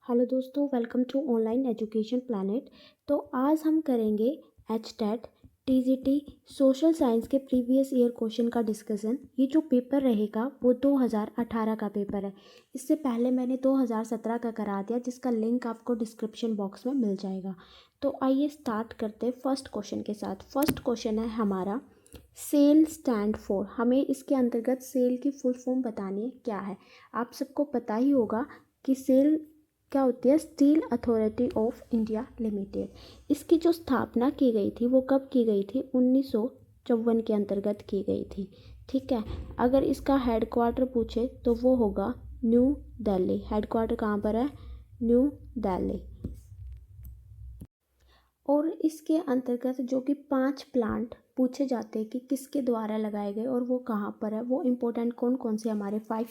Hello दोस्तों, welcome to online education planet. तो आज हम करेंगे एचटेट टीजीटी सोशल साइंस के प्रीवियस ईयर क्वेश्चन का डिस्कशन। ये जो पेपर रहेगा वो 2018 का पेपर है। इससे पहले मैंने 2017 का करा दिया, जिसका लिंक आपको डिस्क्रिप्शन बॉक्स में मिल जाएगा। तो आइए स्टार्ट करते हैं फर्स्ट क्वेश्चन के साथ। फर्स्ट क्वेश्चन है हमारा, सेल स्टैंड फॉर। हमें इसके अंतर्गत सेल की फुल फॉर्म बतानी है क्या है। आप सबको पता ही होगा कि सेल क्या होती है, steel authority of India limited. इसकी जो स्थापना की गई थी वो कब की गई थी, 1954 के अंतर्गत की गई थी। ठीक है। अगर इसका हेडक्वार्टर पूछे तो वो होगा न्यू दिल्ली। हेडक्वार्टर कहाँ पर है, न्यू दिल्ली। और इसके अंतर्गत जो कि 5 प्लांट पूछे जाते हैं कि किसके द्वारा लगाए गए और वो कहाँ पर है, वो इम्पोर्टेंट कौन कौन से हमारे 5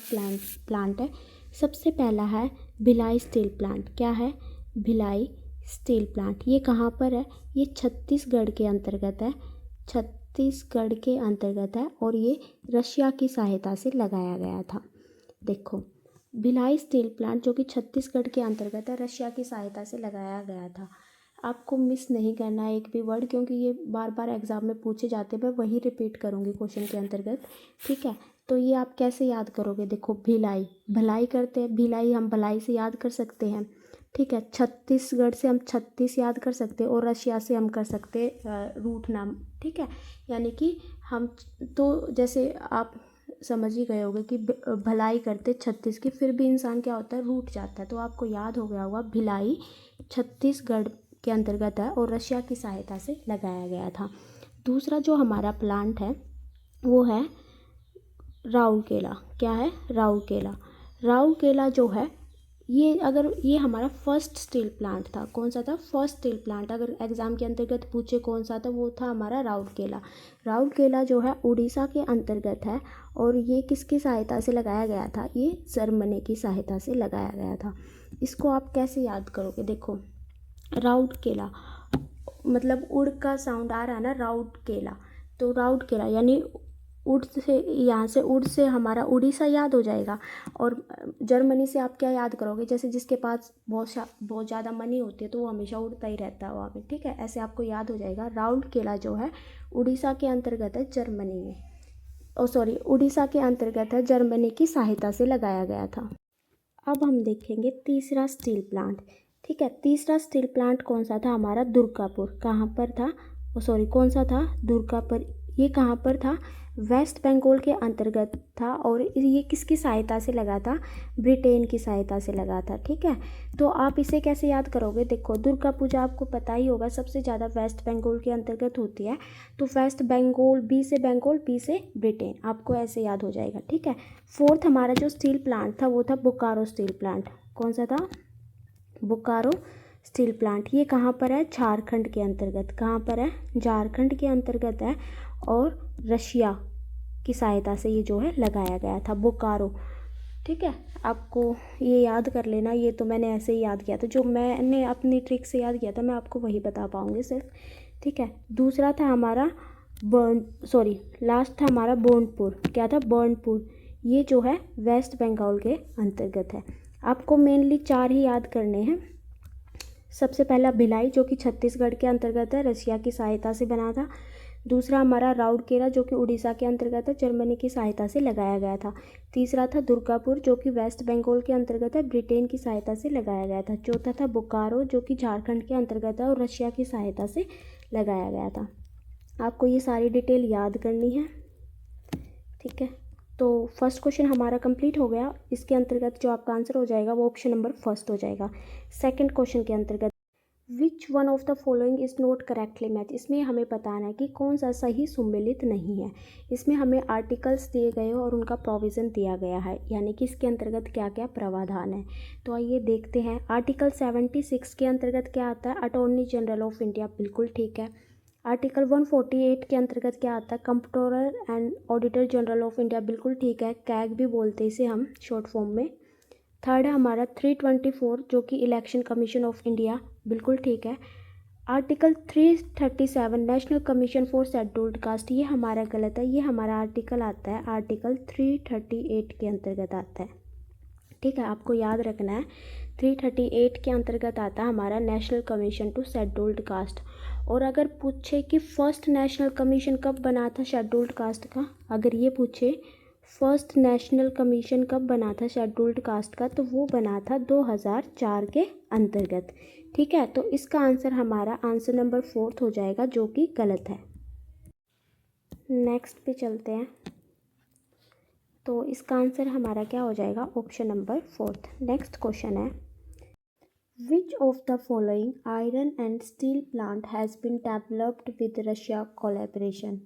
प्लांट है। सबसे पहला है भिलाई स्टील प्लांट। क्या है, भिलाई स्टील प्लांट। ये कहाँ पर है, ये छत्तीसगढ़ के अंतर्गत है। छत्तीसगढ़ के अंतर्गत है और ये रशिया की सहायता से लगाया गया था। देखो, भिलाई स्टील प्लांट जो कि छत्तीसगढ़ के अंतर्गत है, रशिया की सहायता से लगाया गया था। आपको मिस नहीं करना है एक भी वर्ड, क्योंकि ये बार बार एग्जाम में पूछे जाते हैं। मैं वही रिपीट करूँगी क्वेश्चन के अंतर्गत। ठीक है। तो ये आप कैसे याद करोगे, देखो भिलाई, भलाई करते हैं, भिलाई हम भलाई से याद कर सकते हैं। ठीक है। छत्तीसगढ़ से हम 36 याद कर सकते हैं और रशिया से हम कर सकते रूट नाम। ठीक है। यानी कि हम तो जैसे आप समझ ही गए होंगे कि भलाई करते 36 की, फिर भी इंसान क्या होता है, रूठ जाता है। तो आपको याद हो गया होगा भिलाई छत्तीसगढ़ के अंतर्गत है और रशिया की सहायता से लगाया गया था। दूसरा जो हमारा प्लांट है वो है राउरकेला। क्या है, राउरकेला। राउरकेला जो है ये हमारा फर्स्ट स्टील प्लांट था। कौन सा था, फर्स्ट स्टील प्लांट। अगर एग्जाम के अंतर्गत पूछे कौन सा था, वो था हमारा राउरकेला। राउरकेला जो है उड़ीसा के अंतर्गत है और ये किसकी सहायता से लगाया गया था, ये जर्मनी की सहायता से लगाया गया था। इसको आप कैसे याद करोगे, देखो राउरकेला मतलब उड़ का साउंड आ रहा है ना, राउरकेला। तो राउरकेला यानी उड़ से, यहाँ से उड़ से हमारा उड़ीसा याद हो जाएगा। और जर्मनी से आप क्या याद करोगे, जैसे जिसके पास बहुत ज़्यादा मनी होती है तो वो हमेशा उड़ता ही रहता है वहाँ पे। ठीक है, ऐसे आपको याद हो जाएगा। राउरकेला जो है उड़ीसा के अंतर्गत है, जर्मनी में, उड़ीसा के अंतर्गत है, जर्मनी की सहायता से लगाया गया था। अब हम देखेंगे तीसरा स्टील प्लांट। ठीक है, तीसरा स्टील प्लांट कौन सा था हमारा, दुर्गापुर। कहाँ पर था, कौन सा था, दुर्गापुर। ये कहाँ पर था, वेस्ट बंगाल के अंतर्गत था। और ये किसकी सहायता से लगा था, ब्रिटेन की सहायता से लगा था। ठीक है। तो आप इसे कैसे याद करोगे, देखो दुर्गा पूजा आपको पता ही होगा सबसे ज़्यादा वेस्ट बंगाल के अंतर्गत होती है। तो वेस्ट बंगाल, बी से बंगाल, बी से ब्रिटेन, आपको ऐसे याद हो जाएगा। ठीक है। फोर्थ हमारा जो स्टील प्लांट था वो था बोकारो स्टील प्लांट। कौन सा था, बोकारो स्टील प्लांट। ये कहाँ पर है, झारखंड के अंतर्गत। कहाँ पर है, झारखंड के अंतर्गत है और रशिया की सहायता से ये जो है लगाया गया था, बोकारो। ठीक है, आपको ये याद कर लेना। ये तो मैंने ऐसे ही याद किया था, जो मैंने अपनी ट्रिक से याद किया था मैं आपको वही बता पाऊँगी सिर्फ। ठीक है। दूसरा था हमारा लास्ट था हमारा बर्नपुर। क्या था, बर्नपुर। ये जो है वेस्ट बंगाल के अंतर्गत है। आपको मेनली 4 ही याद करने हैं। सबसे पहला भिलाई जो कि छत्तीसगढ़ के अंतर्गत है, रशिया की सहायता से बना था। दूसरा हमारा राउरकेला जो कि उड़ीसा के अंतर्गत है, जर्मनी की सहायता से लगाया गया था। तीसरा था दुर्गापुर जो कि वेस्ट बंगाल के अंतर्गत है, ब्रिटेन की सहायता से लगाया गया था। चौथा था बोकारो जो कि झारखंड के अंतर्गत है और रशिया की सहायता से लगाया गया था। आपको ये सारी डिटेल याद करनी है। ठीक है। तो फर्स्ट क्वेश्चन हमारा कंप्लीट हो गया। इसके अंतर्गत जो आपका आंसर हो जाएगा वो ऑप्शन नंबर फर्स्ट हो जाएगा। सेकंड क्वेश्चन के अंतर्गत विच one of the following is not correctly match. इसमें हमें बताना है कि कौन सा सही सुमेलित नहीं है। इसमें हमें आर्टिकल्स दिए गए और उनका प्रोविज़न दिया गया है, यानी कि इसके अंतर्गत क्या क्या प्रावधान है। तो आइए देखते हैं। आर्टिकल 76 के अंतर्गत क्या आता है, अटॉर्नी जनरल ऑफ इंडिया, बिल्कुल ठीक है। आर्टिकल 148 के अंतर्गत क्या आता है, comptroller and auditor general of India, बिल्कुल ठीक है। कैग भी बोलते हैं इसे हम शॉर्ट फॉर्म में। थर्ड है हमारा 324 जो कि इलेक्शन कमीशन ऑफ इंडिया, बिल्कुल ठीक है। Article 337 national commission for scheduled caste, ये हमारा गलत है। ये हमारा आर्टिकल आता है आर्टिकल 338 के अंतर्गत आता है। ठीक है, आपको याद रखना है 338 के अंतर्गत आता है हमारा national commission to scheduled caste. और अगर पूछे कि फर्स्ट नेशनल कमीशन कब बना था शेड्यूल्ड कास्ट का, अगर ये पूछे फर्स्ट नेशनल कमीशन कब बना था शेड्यूल्ड कास्ट का, तो वो बना था 2004 के अंतर्गत। ठीक है, तो इसका आंसर हमारा आंसर नंबर 4 हो जाएगा, जो कि गलत है। नेक्स्ट पे चलते हैं, तो इसका आंसर हमारा क्या हो जाएगा, ऑप्शन नंबर 4। नेक्स्ट क्वेश्चन है, which of the following iron and steel plant has been developed with Russia collaboration.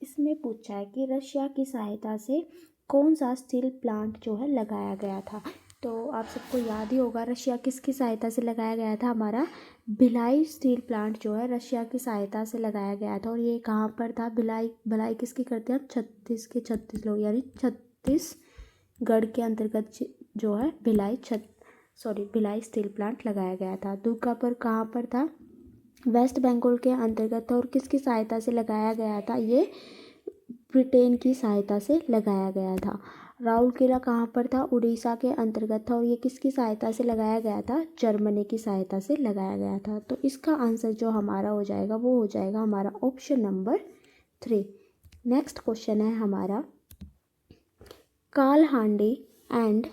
इसमें पूछा है कि रशिया की सहायता से कौन सा स्टील प्लांट जो है लगाया गया था। तो आप सबको याद ही होगा रशिया किसकी सहायता से लगाया गया था, हमारा भिलाई स्टील प्लांट जो है रशिया की सहायता से लगाया गया था। और ये कहाँ पर था, भिलाई किसकी करते हैं, 36 लोग, यानी छत्तीसगढ़ के अंतर्गत जो है भिलाई स्टील प्लांट लगाया गया था। दुर्गापुर कहाँ पर था, वेस्ट बंगाल के अंतर्गत था। और किसकी सहायता से लगाया गया था, ये ब्रिटेन की सहायता से लगाया गया था। राउरकेला कहाँ पर था, उड़ीसा के अंतर्गत था। और ये किसकी सहायता से लगाया गया था, जर्मनी की सहायता से लगाया गया था। तो इसका आंसर जो हमारा हो जाएगा वो हो जाएगा हमारा ऑप्शन नंबर 3। नेक्स्ट क्वेश्चन है हमारा, Kalahandi and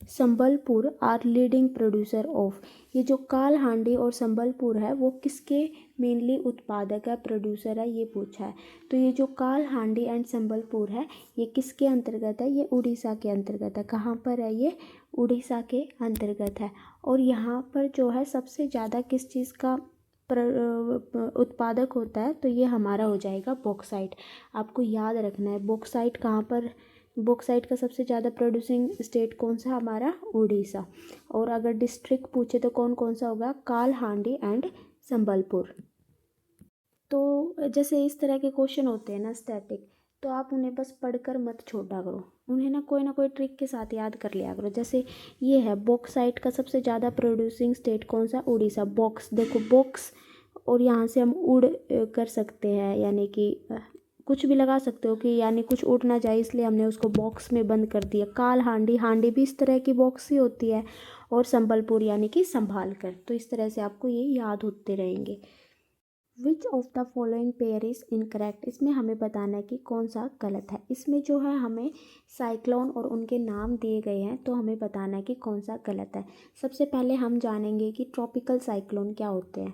Sambalpur are leading producer of. ये जो कालहांडी और संबलपुर है वो किसके मेनली उत्पादक है, प्रोड्यूसर है, ये पूछा है। तो ये जो कालहांडी एंड संबलपुर है ये किसके अंतर्गत है, ये उड़ीसा के अंतर्गत है। कहाँ पर है, ये उड़ीसा के अंतर्गत है। और यहाँ पर जो है सबसे ज़्यादा किस चीज़ का उत्पादक होता है, तो ये हमारा हो जाएगा बॉक्साइट। आपको याद रखना है बॉक्साइट कहाँ पर, बॉक्साइट का सबसे ज़्यादा प्रोड्यूसिंग स्टेट कौन सा, हमारा उड़ीसा। और अगर डिस्ट्रिक्ट पूछे तो कौन कौन सा होगा, कालहांडी एंड संबलपुर। तो जैसे इस तरह के क्वेश्चन होते हैं ना स्टैटिक, तो आप उन्हें बस पढ़कर मत छोड़ा करो, उन्हें ना कोई ट्रिक के साथ याद कर लिया करो। जैसे ये है बॉक्साइट का सबसे ज़्यादा प्रोड्यूसिंग स्टेट कौन सा, उड़ीसा। बॉक्स देखो बॉक्स, और यहाँ से हम उड़ कर सकते हैं, यानी कि कुछ भी लगा सकते हो कि यानी कुछ उड़ ना जाए, इसलिए हमने उसको बॉक्स में बंद कर दिया। कालहांडी, हांडी भी इस तरह की बॉक्स ही होती है। और संबलपुर यानी कि संभाल कर। तो इस तरह से आपको ये याद होते रहेंगे। विच of the following pair is incorrect. इसमें हमें बताना है कि कौन सा गलत है। इसमें जो है हमें साइक्लोन और उनके नाम दिए गए हैं, तो हमें बताना है कि कौन सा गलत है। सबसे पहले हम जानेंगे कि ट्रॉपिकल साइक्लोन क्या होते हैं।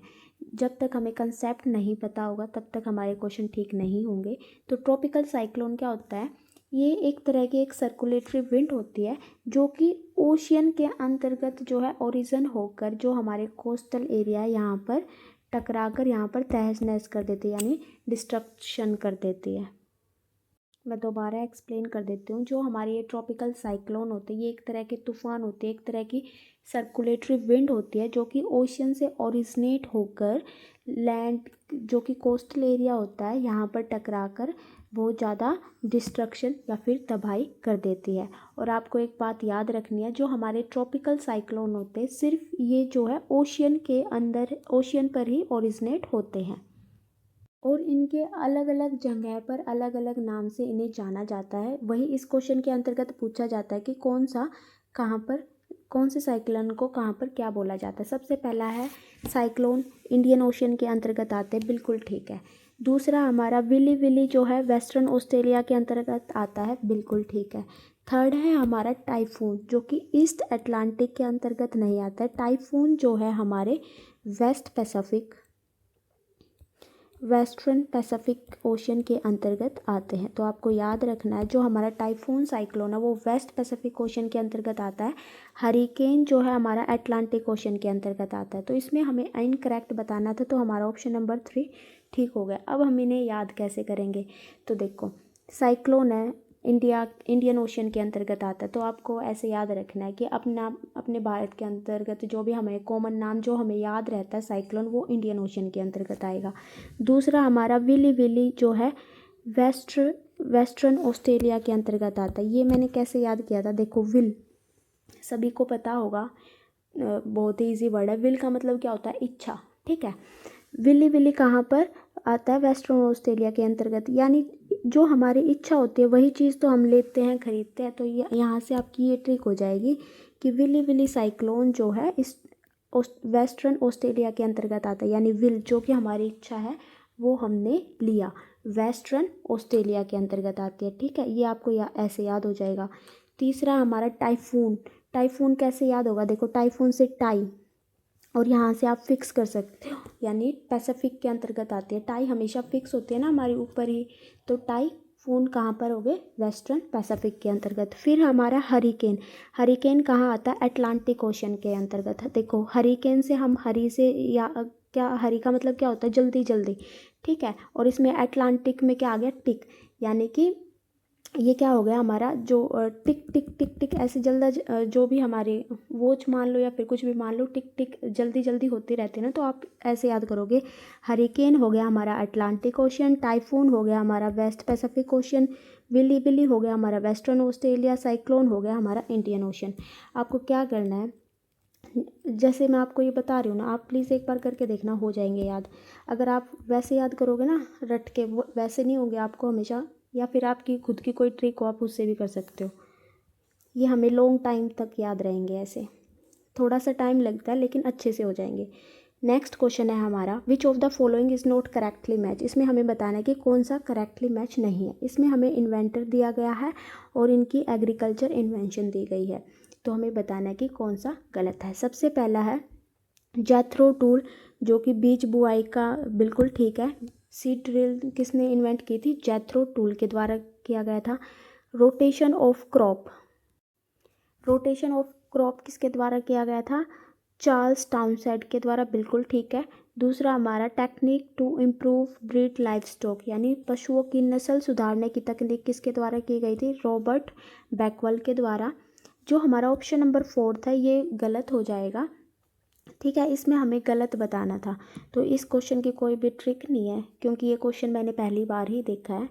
जब तक हमें कंसेप्ट नहीं पता होगा तब तक हमारे क्वेश्चन ठीक नहीं होंगे। तो ट्रॉपिकल साइक्लोन क्या होता है, ये एक तरह की एक सर्कुलेटरी विंड होती है जो कि ओशियन के अंतर्गत जो है ओरिजिन होकर जो हमारे कोस्टल एरिया है यहाँ पर टकराकर यहाँ पर तहस नहस कर देती है, यानी डिस्ट्रक्शन कर देती है। मैं दोबारा एक्सप्लेन कर देती हूँ। जो हमारी ये ट्रॉपिकल साइक्लोन होते हैं ये एक तरह के तूफ़ान होते हैं, एक तरह की सर्कुलेटरी विंड होती है जो कि ओशियन से ओरिजिनेट होकर लैंड जो कि कोस्टल एरिया होता है यहाँ पर टकराकर बहुत ज़्यादा डिस्ट्रक्शन या फिर तबाही कर देती है। और आपको एक बात याद रखनी है, जो हमारे ट्रॉपिकल साइक्लोन होते हैं सिर्फ ये जो है ओशियन के अंदर, ओशियन पर ही ओरिजिनेट होते हैं। और इनके अलग अलग जगह पर अलग अलग नाम से इन्हें जाना जाता है। वही इस क्वेश्चन के अंतर्गत पूछा जाता है कि कौन सा कहाँ पर, कौन से साइक्लोन को कहाँ पर क्या बोला जाता है। सबसे पहला है साइक्लोन इंडियन ओशियन के अंतर्गत आते हैं, बिल्कुल ठीक है। दूसरा हमारा विली विली जो है वेस्टर्न ऑस्ट्रेलिया के अंतर्गत आता है, बिल्कुल ठीक है। थर्ड है हमारा टाइफून जो कि ईस्ट अटलांटिक के अंतर्गत नहीं आता है। टाइफून जो है हमारे वेस्टर्न पैसिफिक ओशियन के अंतर्गत आते हैं। तो आपको याद रखना है जो हमारा टाइफून साइक्लोन है वो वेस्ट पैसिफिक ओशियन के अंतर्गत आता है। हरिकेन जो है हमारा अटलांटिक ओशियन के अंतर्गत आता है। तो इसमें हमें इनकरेक्ट बताना था, तो हमारा ऑप्शन नंबर 3 ठीक हो गया। अब हम इन्हें याद कैसे करेंगे, तो देखो साइक्लोन है इंडियन ओशियन के अंतर्गत आता है, तो आपको ऐसे याद रखना है कि अपने भारत के अंतर्गत जो भी हमें कॉमन नाम जो हमें याद रहता है साइक्लोन वो इंडियन ओशियन के अंतर्गत आएगा। दूसरा हमारा विली विली जो है वेस्टर्न ऑस्ट्रेलिया के अंतर्गत आता है। ये मैंने कैसे याद किया था, देखो विल सभी को पता होगा, बहुत ही ईजी वर्ड है। विल का मतलब क्या होता है, इच्छा, ठीक है। विली विली कहाँ पर आता है, वेस्टर्न ऑस्ट्रेलिया के अंतर्गत। यानी जो हमारी इच्छा होती है वही चीज़ तो हम लेते हैं, खरीदते हैं। तो यहाँ से आपकी ये ट्रिक हो जाएगी कि विली विली साइक्लोन जो है इस वेस्टर्न ऑस्ट्रेलिया के अंतर्गत आता है, यानी विल जो कि हमारी इच्छा है वो हमने लिया, वेस्टर्न ऑस्ट्रेलिया के अंतर्गत आती है। ठीक है, ये आपको ऐसे याद हो जाएगा। तीसरा हमारा टाइफून। टाइफून कैसे याद होगा, देखो टाइफून से टाई और यहाँ से आप फिक्स कर सकते हो, यानी पैसिफिक के अंतर्गत आती है। टाई हमेशा फिक्स होती है ना हमारे ऊपर ही, तो टाइफून कहाँ पर हो गए, वेस्टर्न पैसिफिक के अंतर्गत। फिर हमारा हरिकेन। हरिकेन कहाँ आता है, अटलांटिक ओशन के अंतर्गत है। देखो हरिकेन से हम हरी से या क्या, हरी का मतलब क्या होता है, जल्दी जल्दी। ठीक है, और इसमें अटलांटिक में क्या आ गया, टिक, यानी कि ये क्या हो गया हमारा जो टिक टिक टिक टिक ऐसे जल्द जो भी हमारे वॉच मान लो या फिर कुछ भी मान लो, टिक टिक जल्दी जल्दी होती रहती है ना, तो आप ऐसे याद करोगे। हरिकेन हो गया हमारा अटलांटिक ओशन, टाइफून हो गया हमारा west pacific ocean, willy willy हो गया हमारा वेस्टर्न ऑस्ट्रेलिया, साइक्लोन हो गया हमारा इंडियन ओशन। आपको क्या करना है, जैसे मैं आपको ये बता रही हूँ ना, आप प्लीज़ एक बार करके देखना, हो जाएंगे याद। अगर आप वैसे याद करोगे ना रट के, वो वैसे नहीं होंगे आपको हमेशा, या फिर आपकी खुद की कोई ट्रिक हो आप उससे भी कर सकते हो। ये हमें लॉन्ग टाइम तक याद रहेंगे ऐसे, थोड़ा सा टाइम लगता है लेकिन अच्छे से हो जाएंगे। नेक्स्ट क्वेश्चन है हमारा, which of the following is not correctly match. इसमें हमें बताना है कि कौन सा करेक्टली मैच नहीं है। इसमें हमें इन्वेंटर दिया गया है और इनकी एग्रीकल्चर इन्वेंशन दी गई है, तो हमें बताना है कि कौन सा गलत है। सबसे पहला है जैथरो टूल, जो कि बीज बुआई का बिल्कुल ठीक है। सीड ड्रिल किसने इन्वेंट की थी, जैथरो टूल के द्वारा किया गया था। Rotation of crop, rotation of crop किसके द्वारा किया गया था, चार्ल्स टाउनसेंड के द्वारा, बिल्कुल ठीक है। दूसरा हमारा technique to improve breed life stock, यानी पशुओं की नस्ल सुधारने की तकनीक किसके द्वारा की गई थी, रॉबर्ट बैकवेल के द्वारा। जो हमारा ऑप्शन नंबर 4 है ये गलत हो जाएगा। ठीक है, इसमें हमें गलत बताना था, तो इस क्वेश्चन की कोई भी ट्रिक नहीं है, क्योंकि ये क्वेश्चन मैंने पहली बार ही देखा है।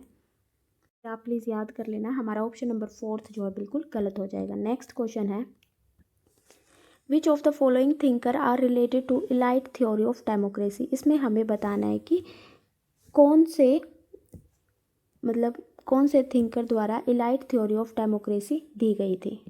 आप प्लीज़ याद कर लेना, हमारा ऑप्शन नंबर 4 जो है बिल्कुल गलत हो जाएगा। नेक्स्ट क्वेश्चन है, which of the following thinker are related to elite theory of democracy. इसमें हमें बताना है कि कौन से, मतलब कौन से थिंकर द्वारा इलाइट थ्योरी ऑफ डेमोक्रेसी दी गई थी।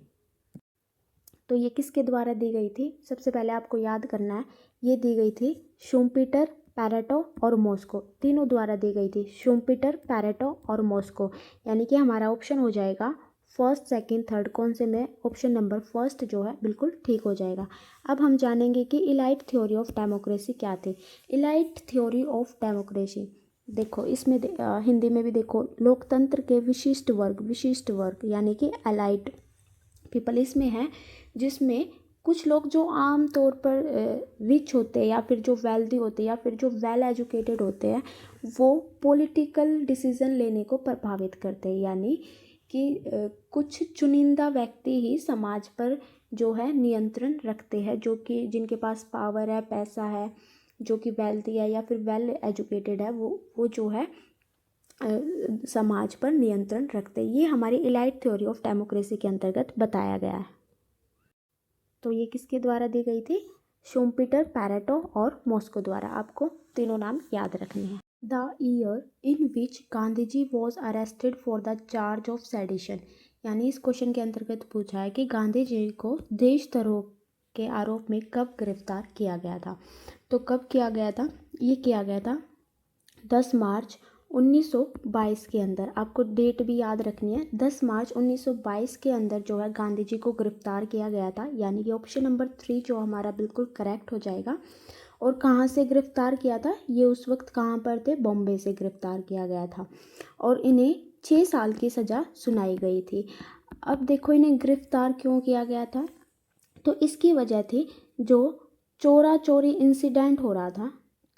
तो ये किसके द्वारा दी गई थी, सबसे पहले आपको याद करना है, ये दी गई थी शुम्पीटर, पैरेटो और मॉस्को, तीनों द्वारा दी गई थी, शुम्पीटर, पैरेटो और मॉस्को। यानी कि हमारा ऑप्शन हो जाएगा फर्स्ट, सेकंड, थर्ड, कौन से में ऑप्शन नंबर फर्स्ट जो है बिल्कुल ठीक हो जाएगा। अब हम जानेंगे कि इलाइट थ्योरी ऑफ डेमोक्रेसी क्या थी। इलाइट थ्योरी ऑफ डेमोक्रेसी, देखो इसमें हिंदी में भी देखो, लोकतंत्र के विशिष्ट वर्ग यानी कि एलाइट पीपल इसमें है, जिसमें कुछ लोग जो आम तौर पर रिच होते हैं या फिर जो वेल्दी होते हैं या फिर जो वेल एजुकेटेड होते हैं, वो पॉलिटिकल डिसीज़न लेने को प्रभावित करते हैं, यानी कि कुछ चुनिंदा व्यक्ति ही समाज पर जो है नियंत्रण रखते हैं, जो कि जिनके पास पावर है, पैसा है, जो कि वेल्दी है या फिर वेल एजुकेटेड है, वो जो है समाज पर नियंत्रण रखते हैं। ये हमारी इलाइट थ्योरी ऑफ डेमोक्रेसी के अंतर्गत बताया गया है। तो ये किसके द्वारा दी गई थी, शुम्पीटर, पैरेटो और मॉस्को द्वारा। आपको तीनों नाम याद रखने हैं। The year in which Gandhi ji was arrested for the charge of sedition, यानी इस क्वेश्चन के अंतर्गत पूछा है कि गांधी जी को देशद्रोह के आरोप में कब गिरफ्तार किया गया था। तो कब किया गया था, ये किया गया था 10 मार्च 1922 के अंदर। आपको डेट भी याद रखनी है, 10 मार्च 1922 के अंदर जो है गांधी जी को गिरफ्तार किया गया था, यानी कि ऑप्शन नंबर 3 जो हमारा बिल्कुल करेक्ट हो जाएगा। और कहाँ से गिरफ्तार किया था, ये उस वक्त कहाँ पर थे, बॉम्बे से गिरफ्तार किया गया था और इन्हें 6 साल की सज़ा सुनाई गई थी। अब देखो इन्हें गिरफ्तार क्यों किया गया था, तो इसकी वजह थी जो चोरा चोरी इंसिडेंट हो रहा था,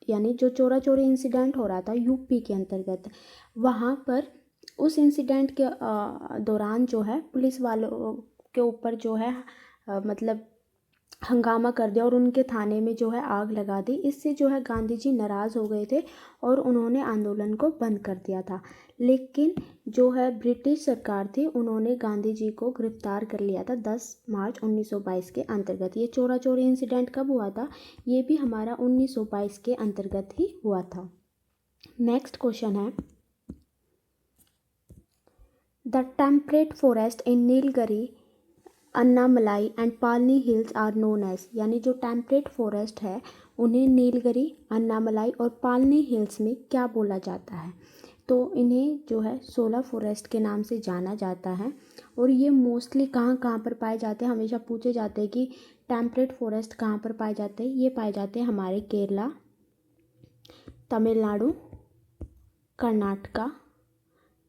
यानी जो चोरा चोरी इंसिडेंट हो रहा था यूपी के अंतर्गत, वहाँ पर उस इंसिडेंट के दौरान जो है पुलिस वालों के ऊपर जो है मतलब हंगामा कर दिया और उनके थाने में जो है आग लगा दी। इससे जो है गांधी जी नाराज़ हो गए थे और उन्होंने आंदोलन को बंद कर दिया था। लेकिन जो है ब्रिटिश सरकार थी, उन्होंने गांधी जी को गिरफ्तार कर लिया था 10 मार्च 1922 के अंतर्गत। ये चोरा चोरी इंसिडेंट कब हुआ था, ये भी हमारा 1922 के अंतर्गत ही हुआ था। नेक्स्ट क्वेश्चन है, the temperate forest in Nilgiri Annamalai and Palani hills are known as, यानी जो टेम्परेट फॉरेस्ट है उन्हें नीलगिरी, अन्नामलाई और पालनी हिल्स में क्या बोला जाता है? तो इन्हें जो है 16 फॉरेस्ट के नाम से जाना जाता है। और ये मोस्टली कहाँ कहाँ पर पाए जाते हैं, हमेशा पूछे जाते हैं कि टेम्परेट फॉरेस्ट कहाँ पर पाए जाते हैं। ये पाए जाते हैं हमारे केरला, तमिलनाडु, कर्नाटका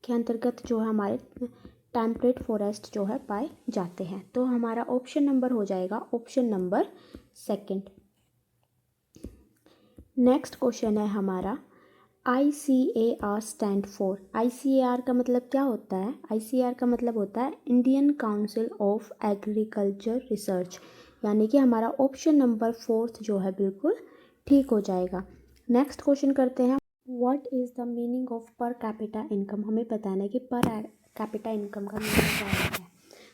के अंतर्गत जो है हमारे टेम्परेट फॉरेस्ट जो है पाए जाते हैं। तो हमारा ऑप्शन नंबर हो जाएगा option number second. Next question है हमारा ICAR स्टैंड फॉर। ICAR का मतलब क्या होता है? ICAR का मतलब होता है Indian council of agriculture research, यानी कि हमारा ऑप्शन नंबर फोर्थ जो है बिल्कुल ठीक हो जाएगा। नेक्स्ट क्वेश्चन करते हैं, what is the meaning of per capita income. हमें बताना है कि पर कैपिटा इनकम का मीनिंग क्या होता है।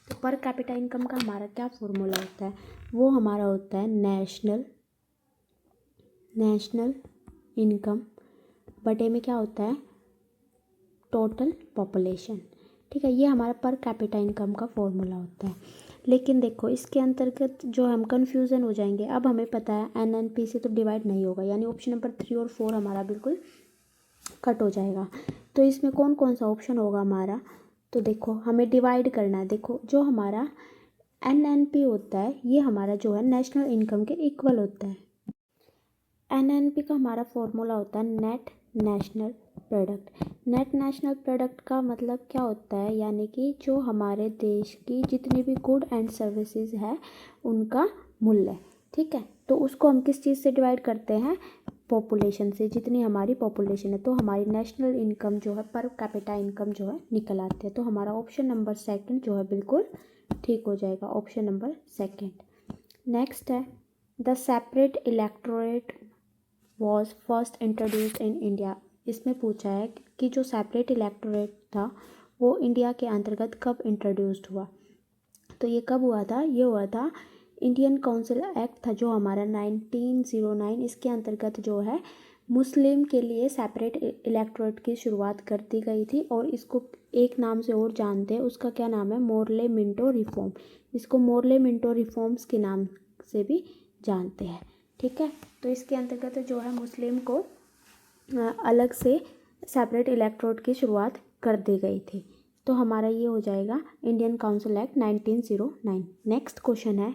तो पर कैपिटा इनकम का हमारा क्या फॉर्मूला होता है? वो हमारा होता है नेशनल इनकम बटे में क्या होता है, टोटल पॉपुलेशन। ठीक है, ये हमारा पर कैपिटा इनकम का फॉर्मूला होता है। लेकिन देखो इसके अंतर्गत जो हम कंफ्यूजन हो जाएंगे। अब हमें पता है NNP से तो डिवाइड नहीं होगा, यानी ऑप्शन नंबर 3 और 4 हमारा बिल्कुल कट हो जाएगा। तो इसमें कौन कौन सा ऑप्शन होगा हमारा? तो देखो हमें डिवाइड करना है। देखो जो हमारा NNP होता है ये हमारा जो है नेशनल इनकम के इक्वल होता है। NNP का हमारा फॉर्मूला होता है net national product. Net national product का मतलब क्या होता है, यानी कि जो हमारे देश की जितनी भी गुड एंड सर्विसेज है उनका मूल्य। ठीक है, तो उसको हम किस चीज़ से डिवाइड करते हैं? पॉपुलेशन से, जितनी हमारी पॉपुलेशन है। तो हमारी नेशनल इनकम जो है पर कैपिटा इनकम जो है निकल आती है। तो हमारा ऑप्शन नंबर सेकंड जो है बिल्कुल ठीक हो जाएगा, ऑप्शन नंबर सेकंड। नेक्स्ट है the separate electorate was first introduced in India. इसमें पूछा है कि जो सेपरेट इलेक्टोरेट था वो इंडिया के अंतर्गत कब इंट्रोड्यूस्ड हुआ। तो ये कब हुआ था? ये हुआ था इंडियन काउंसिल एक्ट था जो हमारा 1909, इसके अंतर्गत जो है मुस्लिम के लिए सेपरेट इलेक्टोरेट की शुरुआत कर दी गई थी। और इसको एक नाम से और जानते हैं, उसका क्या नाम है? Morley Minto reform. इसको मोर्ले मिंटो रिफॉर्म्स के नाम से भी जानते हैं। ठीक है, तो इसके अंतर्गत जो है मुस्लिम को अलग से सेपरेट इलेक्टोरेट की शुरुआत कर दी गई थी। तो हमारा ये हो जाएगा Indian council act 1909। Next question है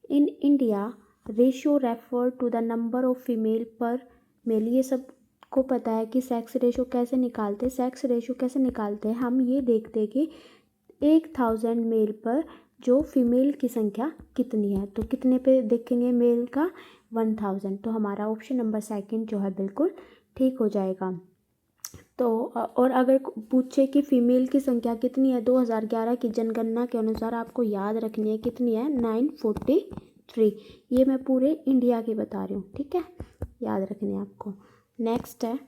in India ratio refer to the number of female per male. ये सबको पता है कि सेक्स रेशियो कैसे निकालते हैं। सेक्स रेशियो कैसे निकालते हैं? हम ये देखते हैं कि 1000 मेल पर जो फीमेल की संख्या कितनी है। तो कितने पे देखेंगे मेल का? 1000। तो हमारा ऑप्शन नंबर सेकंड जो है बिल्कुल ठीक हो जाएगा। तो और अगर पूछे कि फीमेल की संख्या कितनी है 2011 की जनगणना के अनुसार, आपको याद रखनी है कितनी है? 943। ये मैं पूरे इंडिया की बता रही हूँ। ठीक है, याद रखनी है आपको। नेक्स्ट है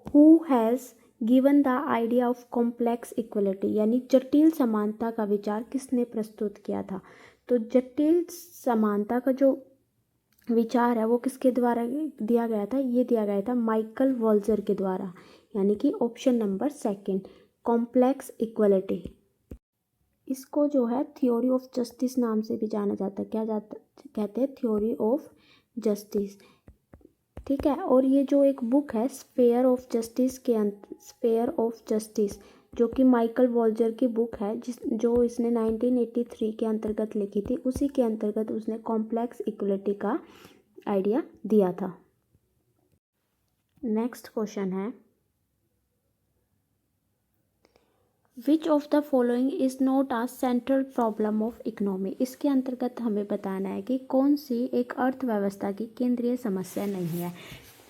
who has given the idea of complex equality, यानी जटिल समानता का विचार किसने प्रस्तुत किया था। तो जटिल समानता का जो विचार है वो किसके द्वारा दिया गया था? ये दिया गया था माइकल वॉल्जर के द्वारा, यानी कि option number second complex equality. इसको जो है थ्योरी ऑफ जस्टिस नाम से भी जाना जाता है। क्या जाता कहते हैं? Theory of justice. ठीक है, और ये जो एक बुक है sphere of justice sphere of justice जो कि माइकल वॉल्जर की बुक है, जो इसने 1983 के अंतर्गत लिखी थी, उसी के अंतर्गत उसने कॉम्प्लेक्स इक्वलिटी का आइडिया दिया था। नेक्स्ट क्वेश्चन है which of the following is not a central problem of economy. इसके अंतर्गत हमें बताना है कि कौन सी एक अर्थव्यवस्था की केंद्रीय समस्या नहीं है।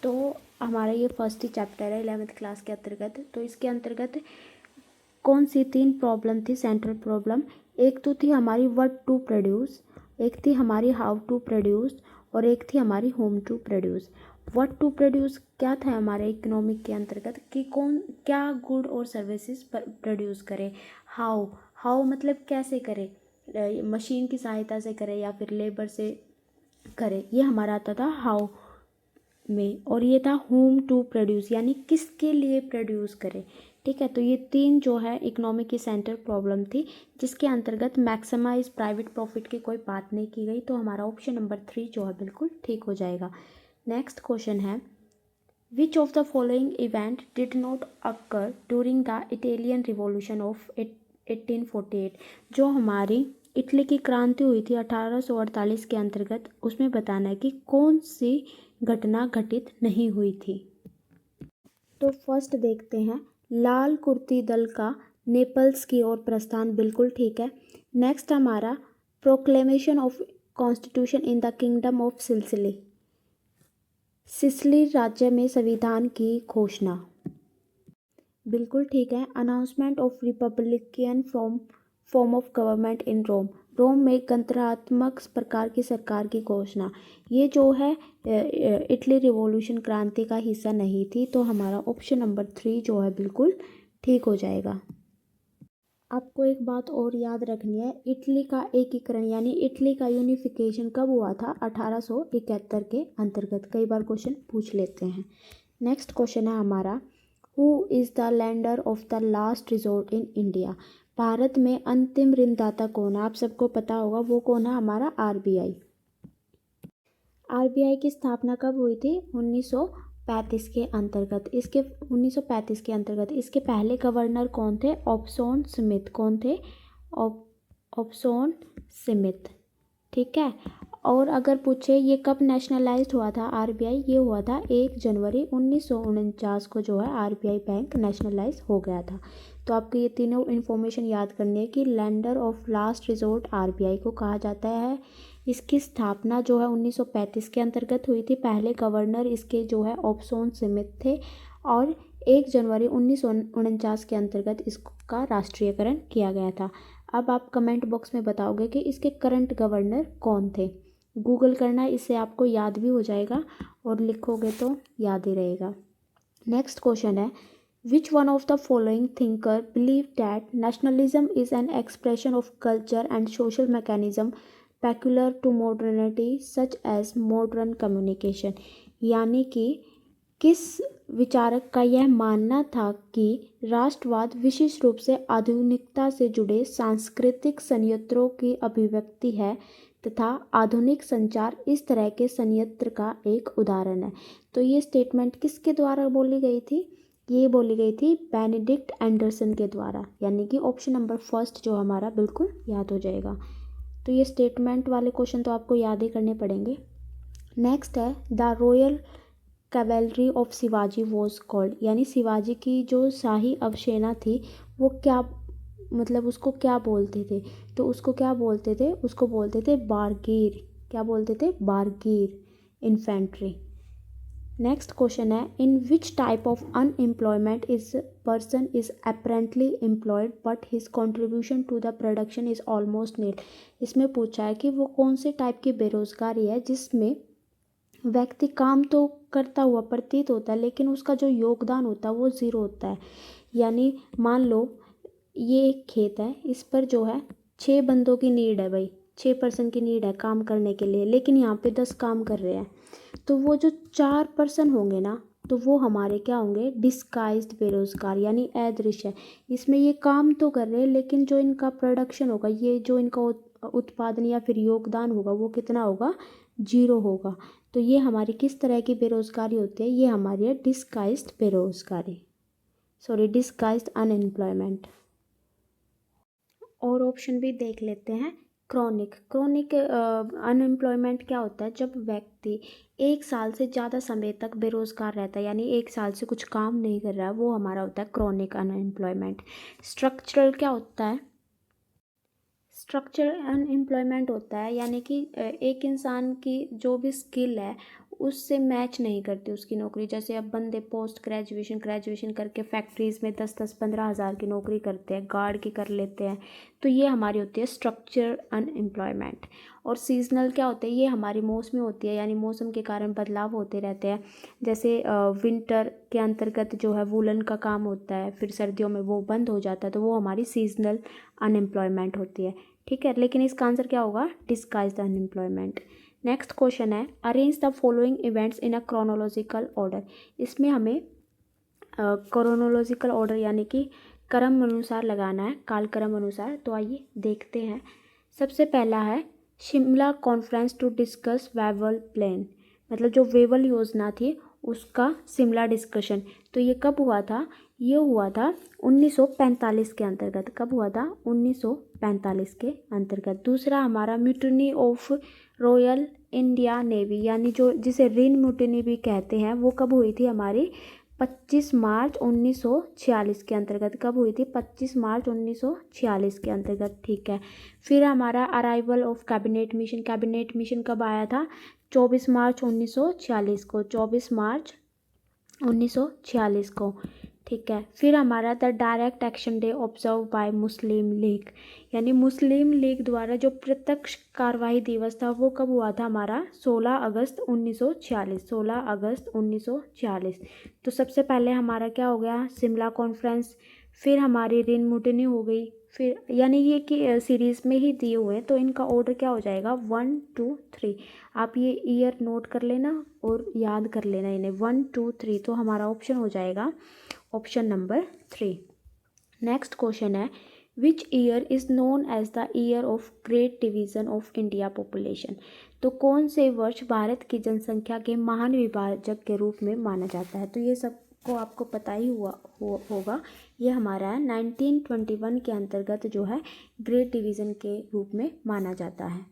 तो हमारा ये फर्स्ट ही चैप्टर है 11th क्लास के अंतर्गत। तो इसके अंतर्गत कौन सी 3 प्रॉब्लम थी सेंट्रल प्रॉब्लम? एक तो थी हमारी व्हाट टू प्रोड्यूस, एक थी हमारी हाउ टू प्रोड्यूस, और एक थी हमारी home to produce. What to produce क्या था हमारे इकोनॉमिक के अंतर्गत कि कौन क्या गुड और सर्विसेज प्रोड्यूस करे। हाउ मतलब कैसे करे, मशीन की सहायता से करे या फिर लेबर से करे, ये हमारा आता था हाउ में। और ये था होम टू प्रोड्यूस, यानी किसके लिए प्रोड्यूस करे। ठीक है। तो ये 3 जो है इकोनॉमी की सेंटर प्रॉब्लम थी, जिसके अंतर्गत मैक्सिमाइज प्राइवेट प्रॉफिट की कोई बात नहीं की गई। तो हमारा ऑप्शन नंबर 3 जो है बिल्कुल ठीक हो जाएगा। नेक्स्ट क्वेश्चन है, which of the following event did not occur during the Italian revolution of 1848। जो हमारी इटली की क्रांति हुई थी 1848 के अंतर्गत, उसमें बताना है कि कौन सी घटना घटित नहीं हुई थी। तो फर्स्ट देखते हैं, लाल कुर्ती दल का नेपल्स की ओर प्रस्थान, बिल्कुल ठीक है। नेक्स्ट हमारा proclamation of constitution in the kingdom of Sicily, Sicily राज्य में संविधान की घोषणा, बिल्कुल ठीक है। Announcement of republican form of government in Rome, Rome में गणतंत्रात्मक प्रकार की सरकार की घोषणा, ये जो है इटली रिवॉल्यूशन क्रांति का हिस्सा नहीं थी। तो हमारा ऑप्शन नंबर 3 जो है बिल्कुल ठीक हो जाएगा। आपको एक बात और याद रखनी है, इटली का एकीकरण यानी इटली का यूनिफिकेशन कब हुआ था? 1871 के अंतर्गत। कई बार क्वेश्चन पूछ लेते हैं। नेक्स्ट क्वेश्चन है हमारा, who is the lender of the last resort in India. Bharat में अंतिम ऋणदाता कौन है? आप सबको पता होगा वो कौन है, हमारा आरबीआई। आरबीआई की स्थापना कब हुई थी? 1935 के अंतर्गत। इसके 1935 के अंतर्गत इसके पहले गवर्नर कौन थे? Option Smith. कौन थे? ऑप्सन स्मिथ, ठीक है। और अगर पूछे ये कब नेशनलाइज्ड हुआ था आरबीआई, ये हुआ था 1 जनवरी 1949 को जो है आरबीआई बैंक नेशनलाइज हो गया था। तो आपको ये तीनों इन्फॉर्मेशन याद करनी है कि lender of last resort RBI को कहा जाता है। इसकी स्थापना जो है 1935 के अंतर्गत हुई थी। पहले गवर्नर इसके जो है ऑप्सन स्मिथ थे और 1 जनवरी 1949 के अंतर्गत इसका राष्ट्रीयकरण किया गया था। अब आप कमेंट बॉक्स में बताओगे कि इसके करंट गवर्नर कौन थे। गूगल करना, इससे आपको याद भी हो जाएगा और लिखोगे तो याद ही रहेगा। नेक्स्ट क्वेश्चन है, which one of the following thinker believe that nationalism is an expression of culture and social mechanism peculiar to modernity such as modern communication. यानी कि किस विचारक का यह मानना था कि राष्ट्रवाद विशेष रूप से आधुनिकता से जुड़े सांस्कृतिक संयंत्रों की अभिव्यक्ति है तथा आधुनिक संचार इस तरह के संयंत्र का एक उदाहरण है। तो ये स्टेटमेंट किसके द्वारा बोली गई थी? ये बोली गई थी बेनेडिक्ट एंडरसन के द्वारा, यानी कि ऑप्शन नंबर फर्स्ट जो हमारा बिल्कुल याद हो जाएगा। तो ये स्टेटमेंट वाले क्वेश्चन तो आपको याद ही करने पड़ेंगे। नेक्स्ट है, the royal cavalry of Shivaji was called, यानी शिवाजी की जो शाही अवसेना थी वो क्या, मतलब उसको क्या बोलते थे? तो उसको क्या बोलते थे? उसको बोलते थे बारगीर। क्या बोलते थे? बारगीर इन्फेंट्री। नेक्स्ट क्वेश्चन है, in which type of unemployment is person is apparently employed but his contribution to the production is almost nil. इसमें पूछा है कि वो कौन से टाइप की बेरोजगारी है जिसमें व्यक्ति काम तो करता हुआ प्रतीत होता है लेकिन उसका जो योगदान होता है वो ज़ीरो होता है। यानी मान लो ये एक खेत है, इस पर जो है 6 बंदों की नीड है, भाई 6 पर्सन की नीड है काम करने के लिए, लेकिन यहाँ पे 10 काम कर रहे हैं। तो वो जो 4 पर्सन होंगे ना, तो वो हमारे क्या होंगे? डिस्गाइज्ड बेरोजगार, यानी अदृश्य। इसमें ये काम तो कर रहे हैं लेकिन जो इनका प्रोडक्शन होगा, ये जो इनका उत्पादन या फिर योगदान होगा वो कितना होगा? 0 होगा। तो ये हमारी किस तरह की बेरोजगारी होती है? ये हमारी है डिस्गाइज्ड बेरोजगारी, सॉरी डिस्गाइज्ड अनएम्प्लॉयमेंट। और ऑप्शन भी देख लेते हैं। क्रोनिक अनएम्प्लॉयमेंट क्या होता है? जब व्यक्ति 1 साल से ज़्यादा समय तक बेरोजगार रहता है, यानी 1 साल से कुछ काम नहीं कर रहा है, वो हमारा होता है क्रोनिक अनएम्प्लॉयमेंट। स्ट्रक्चरल क्या होता है? स्ट्रक्चरल अनएम्प्लॉयमेंट होता है यानी कि एक इंसान की जो भी स्किल है उससे मैच नहीं करती उसकी नौकरी। जैसे अब बंदे पोस्ट ग्रेजुएशन करके फैक्ट्रीज़ में 10-15 हज़ार की नौकरी करते हैं, गार्ड की कर लेते हैं। तो ये हमारी होती है स्ट्रक्चरल अनएम्प्लॉयमेंट। और सीजनल क्या होते हैं? ये हमारी मौसमी होती है, यानी मौसम के कारण बदलाव होते रहते हैं। जैसे विंटर के अंतर्गत जो है वूलन का काम होता है, फिर सर्दियों में वो बंद हो जाता है, तो वो हमारी सीजनल अनएम्प्लॉयमेंट होती है, ठीक है। लेकिन इसका आंसर क्या होगा? Disguised unemployment. नेक्स्ट क्वेश्चन है, arrange the following events in a chronological order. इसमें हमें क्रोनोलॉजिकल ऑर्डर यानी कि क्रम अनुसार लगाना है, कालक्रम अनुसार। तो आइए देखते हैं। सबसे पहला है Shimla conference to discuss Wavell plan, मतलब जो वेवल योजना थी उसका शिमला डिस्कशन। तो ये कब हुआ था? ये हुआ था 1945 के अंतर्गत। कब हुआ था? 1945 के अंतर्गत। दूसरा हमारा mutiny of royal India navy, यानी जो जिसे रिन म्यूटिनी भी कहते हैं, वो कब हुई थी? हमारी 25 मार्च 1946 के अंतर्गत। कब हुई थी? 25 मार्च 1946 के अंतर्गत। ठीक है। फिर हमारा arrival of cabinet mission, cabinet mission कब आया था? 24 मार्च 1946 को, 24 मार्च 1946 को। ठीक है। फिर हमारा the direct action day observe by Muslim league, यानी मुस्लिम लीग द्वारा जो प्रत्यक्ष कार्रवाई दिवस था वो कब हुआ था? हमारा 16 अगस्त 1946, 16 अगस्त 1946। तो सबसे पहले हमारा क्या हो गया? शिमला कॉन्फ्रेंस। फिर हमारी रिन म्यूटिनी हो गई। फिर यानी ये कि सीरीज़ में ही दिए हुए हैं, तो इनका ऑर्डर क्या हो जाएगा? 1 2 3। आप ये ईयर नोट कर लेना और याद कर लेना इन्हें, 1 2 3। तो हमारा ऑप्शन हो जाएगा ऑप्शन नंबर 3। नेक्स्ट क्वेश्चन है which year is known as the year of great division of India population. तो कौन से वर्ष भारत की जनसंख्या के महान विभाजक के रूप में माना जाता है? तो ये सबको आपको पता ही होगा। ये हमारा 1921 के अंतर्गत जो है ग्रेट डिवीज़न के रूप में माना जाता है।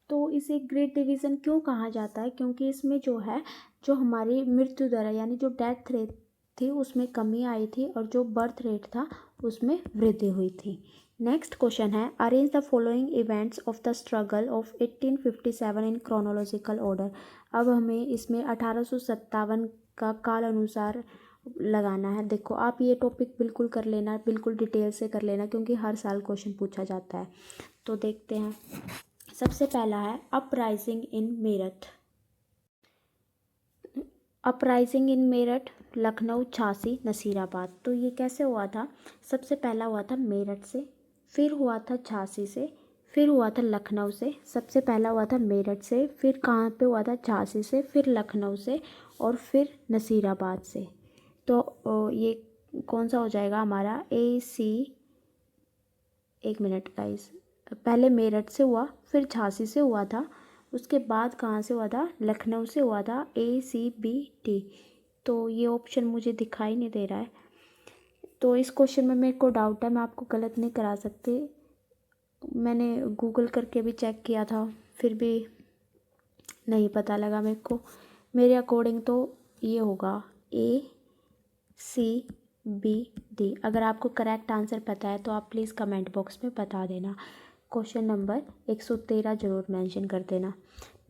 तो इसे ग्रेट डिवीज़न क्यों कहा जाता है? क्योंकि इसमें जो है, जो हमारी मृत्यु दर यानी जो डेथ रेट थी उसमें कमी आई थी और जो बर्थ रेट था उसमें वृद्धि हुई थी। नेक्स्ट क्वेश्चन है arrange the following events of the struggle of 1857 in chronological order. अब हमें इसमें 1857 का काल अनुसार लगाना है। देखो आप ये टॉपिक बिल्कुल कर लेना, बिल्कुल डिटेल से कर लेना, क्योंकि हर साल क्वेश्चन पूछा जाता है। तो देखते हैं। सबसे पहला है अपराइजिंग इन मेरठ। अपराइजिंग इन मेरठ, लखनऊ, झांसी, नसीराबाद। तो ये कैसे हुआ था? सबसे पहला हुआ था मेरठ से, फिर हुआ था झांसी से, फिर हुआ था लखनऊ से। सबसे पहला हुआ था मेरठ से, फिर कहाँ पे हुआ था? झांसी से, फिर लखनऊ से और फिर नसीराबाद से। तो ये कौन सा हो जाएगा हमारा? ए सी, एक मिनट गाइस, पहले मेरठ से हुआ, फिर झांसी से हुआ था, उसके बाद कहाँ से हुआ था? लखनऊ से हुआ था। ACBD। तो ये ऑप्शन मुझे दिखाई नहीं दे रहा है, तो इस क्वेश्चन में मेरे को डाउट है, मैं आपको गलत नहीं करा सकती। मैंने गूगल करके भी चेक किया था, फिर भी नहीं पता लगा मेरे को। मेरे अकॉर्डिंग तो ये होगा ACBD। अगर आपको करेक्ट आंसर पता है तो आप प्लीज़ कमेंट बॉक्स में बता देना। क्वेश्चन नंबर 113 जरूर मेंशन कर देना।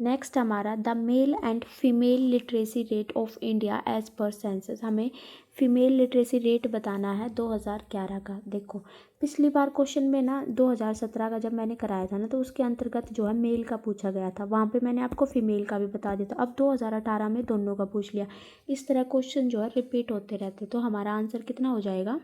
नेक्स्ट हमारा the male and female literacy rate of India as per census. हमें फीमेल लिटरेसी रेट बताना है 2011 का। देखो पिछली बार क्वेश्चन में ना 2017 का जब मैंने कराया था ना, तो उसके अंतर्गत जो है मेल का पूछा गया था, वहाँ पे मैंने आपको फीमेल का भी बता दिया था। अब 2018 में दोनों का पूछ लिया। इस तरह क्वेश्चन जो है रिपीट होते रहते। तो हमारा आंसर कितना हो जाएगा?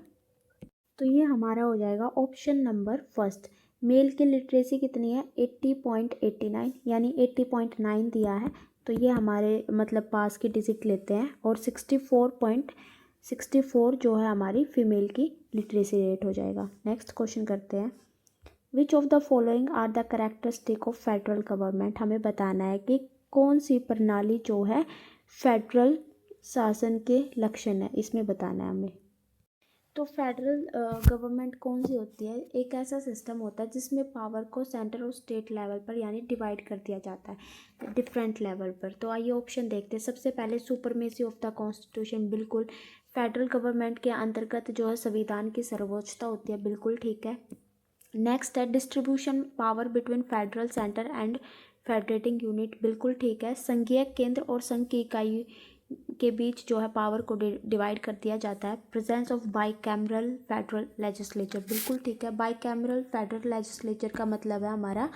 तो ये हमारा हो जाएगा ऑप्शन नंबर फर्स्ट। मेल की लिटरेसी कितनी है? 80.89, यानी 80.9 दिया है। तो ये हमारे मतलब पास की डिजिट लेते हैं, और 64.64 जो है हमारी फीमेल की लिटरेसी रेट हो जाएगा। नेक्स्ट क्वेश्चन करते हैं। Which of the following are the characteristic of federal government. हमें बताना है कि कौन सी प्रणाली जो है फेडरल शासन के लक्षण है, इसमें बताना है हमें। तो फेडरल गवर्नमेंट कौन सी होती है? एक ऐसा सिस्टम होता है जिसमें पावर को सेंटर और स्टेट लेवल पर यानी डिवाइड कर दिया जाता है डिफरेंट लेवल पर। तो आइए ऑप्शन देखते हैं। सबसे पहले सुपरमेसी ऑफ द कॉन्स्टिट्यूशन, बिल्कुल फेडरल गवर्नमेंट के अंतर्गत जो है संविधान की सर्वोच्चता होती है, बिल्कुल ठीक है। नेक्स्ट है distribution power between federal centre and federating unit, बिल्कुल ठीक है। संघीय केंद्र और संघ की इकाई के बीच जो है पावर को डिवाइड कर दिया जाता है। Presence of bicameral federal legislature, बिल्कुल ठीक है। बाईकैमरल फेडरल लेजिस्लेचर का मतलब है हमारा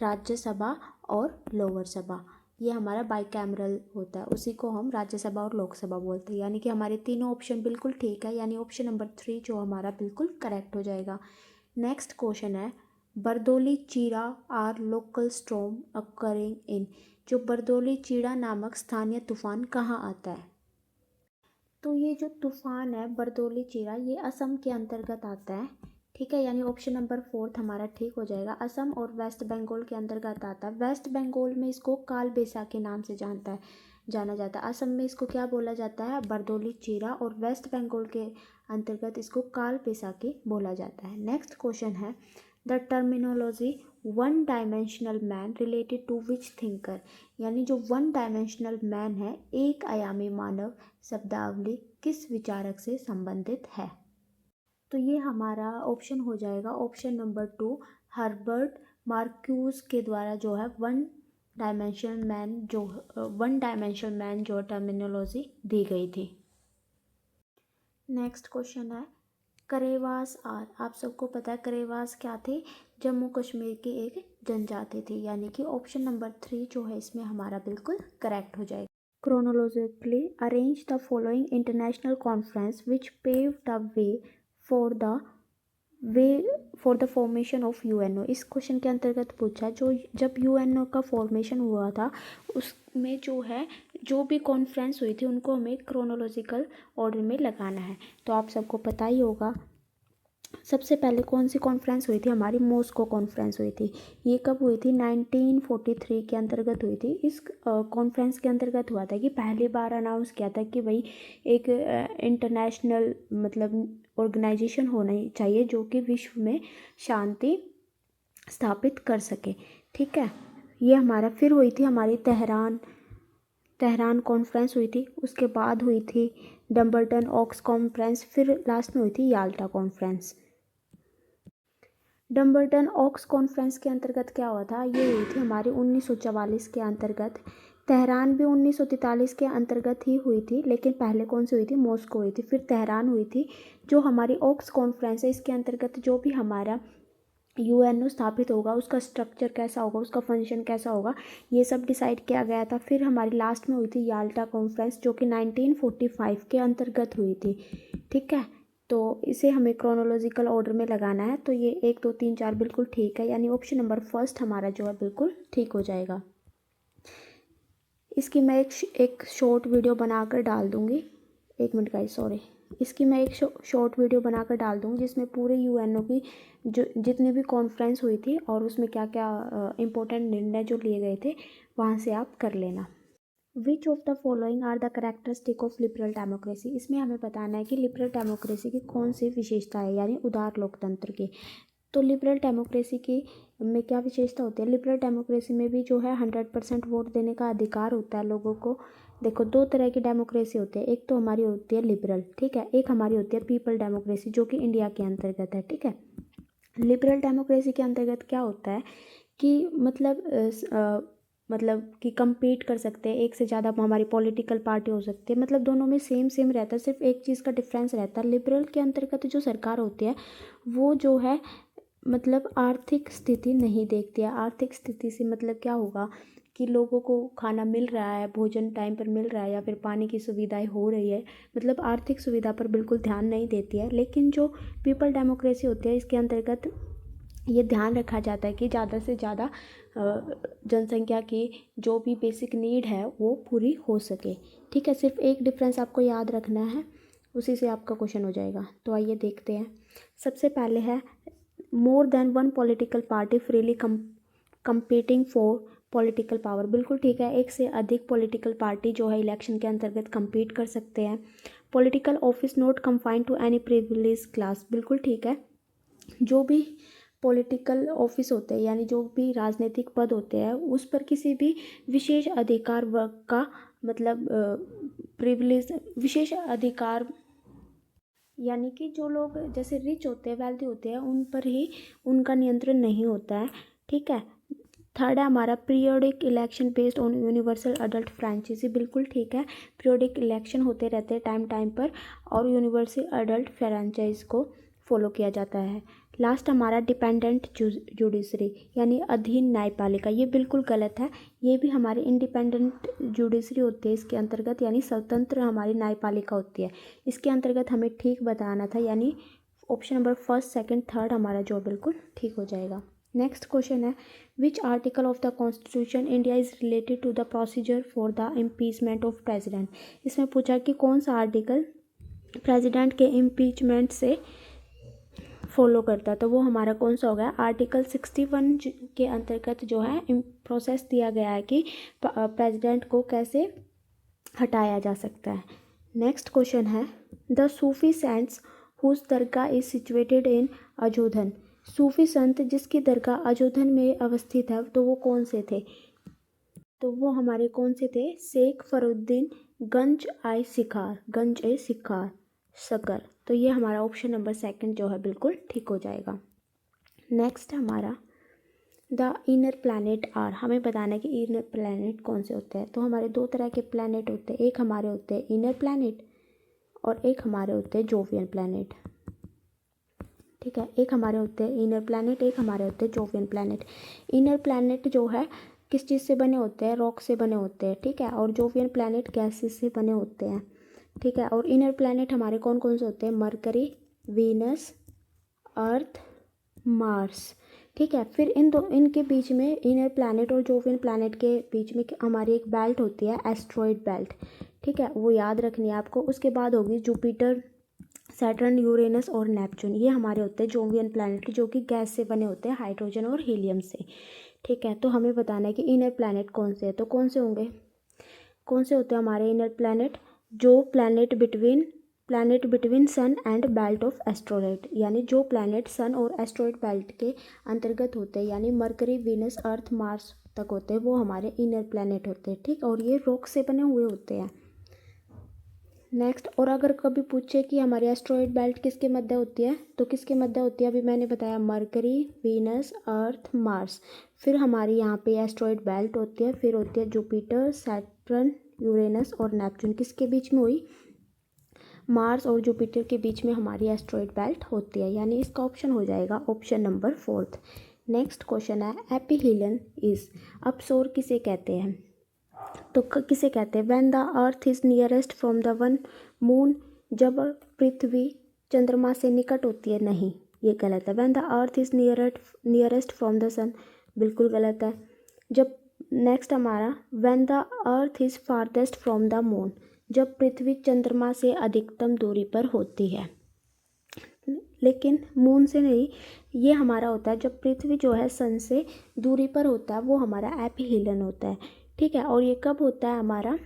राज्यसभा और लोअर सभा। ये हमारा बाईकैमरल होता है, उसी को हम राज्यसभा और लोकसभा बोलते हैं। यानी कि हमारे तीनों ऑप्शन बिल्कुल ठीक है, यानी ऑप्शन नंबर 3 जो हमारा बिल्कुल करेक्ट हो जाएगा। नेक्स्ट क्वेश्चन है Bardoli Chheerha are local storm occurring in. जो बरदौली चीड़ा नामक स्थानीय तूफान कहाँ आता है? तो ये जो तूफान है बरदोली चीरा, ये असम के अंतर्गत आता है, ठीक है, यानी ऑप्शन नंबर 4 हमारा ठीक हो जाएगा। असम और वेस्ट बंगाल के अंतर्गत आता है। वेस्ट बंगाल में इसको काल बैसाखी के नाम से जाना जाता है। असम में इसको क्या बोला जाता है? बरदोली चीरा। और वेस्ट बंगाल के अंतर्गत इसको काल बैसाखी बोला जाता है। नेक्स्ट क्वेश्चन है, the terminology one dimensional man related to which thinker, यानी जो वन डायमेंशनल मैन है, एक आयामी मानव शब्दावली किस विचारक से संबंधित है? तो ये हमारा ऑप्शन हो जाएगा ऑप्शन नंबर 2, हर्बर्ट मार्क्यूज के द्वारा जो है वन डायमेंशनल मैन जो टर्मिनोलॉजी दी गई थी। नेक्स्ट क्वेश्चन है, करेवास आर, आप सबको पता है करेवास क्या थे? जम्मू कश्मीर की एक जनजाति थी, यानी कि ऑप्शन नंबर 3 जो है इसमें हमारा बिल्कुल करेक्ट हो जाएगा। Chronologically arrange the following international conference which paved the way for the formation of UNO। इस क्वेश्चन के अंतर्गत पूछा, जो जब UNO का फॉर्मेशन हुआ था उसमें जो है जो भी कॉन्फ्रेंस हुई थी उनको हमें क्रोनोलॉजिकल ऑर्डर में लगाना है। तो आप सबको पता ही होगा सबसे पहले कौन सी कॉन्फ्रेंस हुई थी? हमारी मॉस्को कॉन्फ्रेंस हुई थी। ये कब हुई थी? 1943 के अंतर्गत हुई थी। इस कॉन्फ्रेंस के अंतर्गत हुआ था कि पहली बार अनाउंस किया था कि भाई एक इंटरनेशनल मतलब ऑर्गेनाइजेशन होना चाहिए जो कि विश्व में शांति स्थापित कर सके, ठीक है। ये हमारा फिर हुई थी हमारी तेहरान कॉन्फ्रेंस हुई थी, उसके बाद हुई थी डम्बल्टन ऑक्स कॉन्फ्रेंस, फिर लास्ट में हुई थी याल्टा कॉन्फ्रेंस। डम्बल्टन ऑक्स कॉन्फ्रेंस के अंतर्गत क्या हुआ था? ये हुई थी हमारी 1944 के अंतर्गत। तेहरान भी 1943 के अंतर्गत ही हुई थी, लेकिन पहले कौन सी हुई थी? मॉस्को हुई थी, फिर तेहरान हुई थी। जो हमारी ऑक्स कॉन्फ्रेंस है इसके अंतर्गत जो भी हमारा UNO स्थापित होगा उसका स्ट्रक्चर कैसा होगा, उसका फंक्शन कैसा होगा, ये सब डिसाइड किया गया था। फिर हमारी लास्ट में हुई थी याल्टा कॉन्फ्रेंस जो कि 1945 के अंतर्गत हुई थी, ठीक है। तो इसे हमें क्रोनोलॉजिकल ऑर्डर में लगाना है। तो ये 1 2 3 4 बिल्कुल ठीक है, यानी ऑप्शन नंबर फर्स्ट हमारा जो है बिल्कुल ठीक हो जाएगा। इसकी मैं एक शॉर्ट वीडियो बनाकर डाल दूँगी। एक मिनट गाइस, सॉरी। इसकी मैं एक शॉर्ट वीडियो बनाकर डाल दूँगी जिसमें पूरे UNO की जो जितनी भी कॉन्फ्रेंस हुई थी और उसमें क्या क्या इम्पोर्टेंट निर्णय जो लिए गए थे वहाँ से आप कर लेना। Which of the following are the characteristic of liberal democracy, इसमें हमें बताना है कि लिबरल डेमोक्रेसी की कौन सी विशेषता है, यानी उदार लोकतंत्र की। तो लिबरल डेमोक्रेसी की में क्या विशेषता होती है? लिबरल डेमोक्रेसी में भी जो है 100% वोट देने का अधिकार होता है लोगों को। देखो, दो तरह की डेमोक्रेसी होती है, एक तो हमारी होती है लिबरल, ठीक है, एक हमारी होती है पीपल डेमोक्रेसी जो कि इंडिया के अंतर्गत है, ठीक है। लिबरल डेमोक्रेसी के अंतर्गत क्या होता है कि मतलब कि कम्पीट कर सकते हैं, एक से ज़्यादा हमारी पॉलिटिकल पार्टी हो सकती है, मतलब दोनों में सेम रहता है, सिर्फ एक चीज़ का डिफरेंस रहता है। लिबरल के अंतर्गत जो सरकार होती है वो जो है मतलब आर्थिक स्थिति नहीं देखती है। आर्थिक स्थिति से मतलब क्या होगा कि लोगों को खाना मिल रहा है, भोजन टाइम पर मिल रहा है या फिर पानी की सुविधाएं हो रही है, मतलब आर्थिक सुविधा पर बिल्कुल ध्यान नहीं देती है। लेकिन जो पीपल डेमोक्रेसी होती है इसके अंतर्गत ये ध्यान रखा जाता है कि ज़्यादा से ज़्यादा जनसंख्या की जो भी बेसिक नीड है वो पूरी हो सके, ठीक है। सिर्फ एक डिफरेंस आपको याद रखना है, उसी से आपका क्वेश्चन हो जाएगा। तो आइए देखते हैं। सबसे पहले है more than one political party freely competing for political power, बिल्कुल ठीक है, एक से अधिक पॉलिटिकल पार्टी जो है इलेक्शन के अंतर्गत compete कर सकते हैं। Political office not confined to any privilege class, बिल्कुल ठीक है। जो भी पॉलिटिकल ऑफिस होते हैं यानी जो भी राजनीतिक पद होते हैं उस पर किसी भी विशेष अधिकार वर्ग का मतलब प्रिविलेज विशेष अधिकार, यानी कि जो लोग जैसे रिच होते हैं, वेल्दी होते हैं, उन पर ही उनका नियंत्रण नहीं होता है, ठीक है। थर्ड है हमारा periodic election based on universal adult franchise, बिल्कुल ठीक है। पीरियोडिक इलेक्शन होते रहते हैं टाइम पर और यूनिवर्सल अडल्ट फ्रेंचाइज को फॉलो किया जाता है। लास्ट हमारा डिपेंडेंट जुडिशरी यानी अधीन न्यायपालिका, ये बिल्कुल गलत है। ये भी हमारी इंडिपेंडेंट जुडिशरी होती है इसके अंतर्गत, यानी स्वतंत्र हमारी न्यायपालिका होती है। इसके अंतर्गत हमें ठीक बताना था, यानी option number first second third हमारा जो बिल्कुल ठीक हो जाएगा। नेक्स्ट क्वेश्चन है which article of the constitution India is related to the procedure for the impeachment of president. इसमें पूछा कि कौन सा आर्टिकल प्रेसिडेंट के इम्पीचमेंट से फॉलो करता है, तो वो हमारा कौन सा हो गया, आर्टिकल 61 के अंतर्गत जो है प्रोसेस दिया गया है कि प्रेसिडेंट को कैसे हटाया जा सकता है। नेक्स्ट क्वेश्चन है the Sufi saints whose dargah is situated in Ajodhan. सूफी संत जिसकी दरगाह अजोधन में अवस्थित है तो वो कौन से थे, तो वो हमारे कौन से थे, शेख फरुद्दीन गंज आई सिखार, गंज ए सिखार सकर। तो ये हमारा ऑप्शन नंबर सेकंड जो है बिल्कुल ठीक हो जाएगा। नेक्स्ट हमारा द इनर प्लैनेट आर, हमें बताना है कि इनर प्लैनेट कौन से होते हैं। तो हमारे दो तरह के प्लैनेट होते हैं, एक हमारे होते हैं इनर प्लैनेट और एक हमारे होते हैं जोवियन प्लैनेट। ठीक है, एक हमारे होते हैं इनर प्लैनेट, एक हमारे होते हैं जोवियन प्लैनेट। इनर प्लैनेट जो है किस चीज़ से बने होते हैं, रॉक से बने होते हैं। ठीक है, और जोवियन प्लैनेट गैसेस से बने होते हैं। ठीक है, और इनर प्लैनेट हमारे कौन कौन से होते हैं, मरकरी, वीनस, अर्थ, मार्स। ठीक है, फिर इनके बीच में, इनर प्लैनेट और जोवियन प्लैनेट के बीच में हमारी एक बेल्ट होती है, एस्ट्रॉयड बेल्ट। ठीक है, वो याद रखनी है आपको। उसके बाद होगी जुपिटर, सैटर्न, यूरेनस और नेपच्यून। ये हमारे होते हैं जोवियन प्लैनेट जो कि गैस से बने होते हैं, हाइड्रोजन और हीलियम से। ठीक है, तो हमें बताना है कि इनर प्लैनेट कौन से हैं। तो कौन से होंगे, कौन से होते हैं हमारे इनर प्लैनेट, जो planet between sun and belt of asteroid, यानी जो प्लैनेट सन और एस्ट्रॉयड बेल्ट के अंतर्गत होते हैं, यानी मरकरी, वीनस, अर्थ, मार्स तक होते हैं, वो हमारे इनर प्लैनेट होते हैं। ठीक, और ये रॉक से बने हुए होते हैं। नेक्स्ट, और अगर कभी पूछे कि हमारी एस्ट्रॉयड बेल्ट किसके मध्य होती है, तो किसके मध्य होती है, अभी मैंने बताया मरकरी, वीनस, अर्थ, मार्स। फिर हमारी यहाँ पे एस्ट्रॉयड बेल्ट होती है, फिर होती है जुपिटर, सैटर्न, यूरेनस और नेपच्यून। किसके बीच में हुई, मार्स और जुपिटर के बीच में हमारी एस्ट्रॉयड बेल्ट होती है, यानी इसका ऑप्शन हो जाएगा ऑप्शन नंबर 4। नेक्स्ट क्वेश्चन है एपीहीलियन इज, अब सौर किसे कहते हैं, तो किसे कहते हैं, when the earth is nearest from the one moon, जब पृथ्वी चंद्रमा से निकट होती है, नहीं ये गलत है। When the earth is nearest from the sun, बिल्कुल गलत है। जब नेक्स्ट हमारा when the earth is farthest from the moon, जब पृथ्वी चंद्रमा से अधिकतम दूरी पर होती है, लेकिन मून से नहीं, ये हमारा होता है जब पृथ्वी जो है सन से दूरी पर होता है, वो हमारा एपीहीलियन होता है। ठीक है, और ये कब होता है हमारा,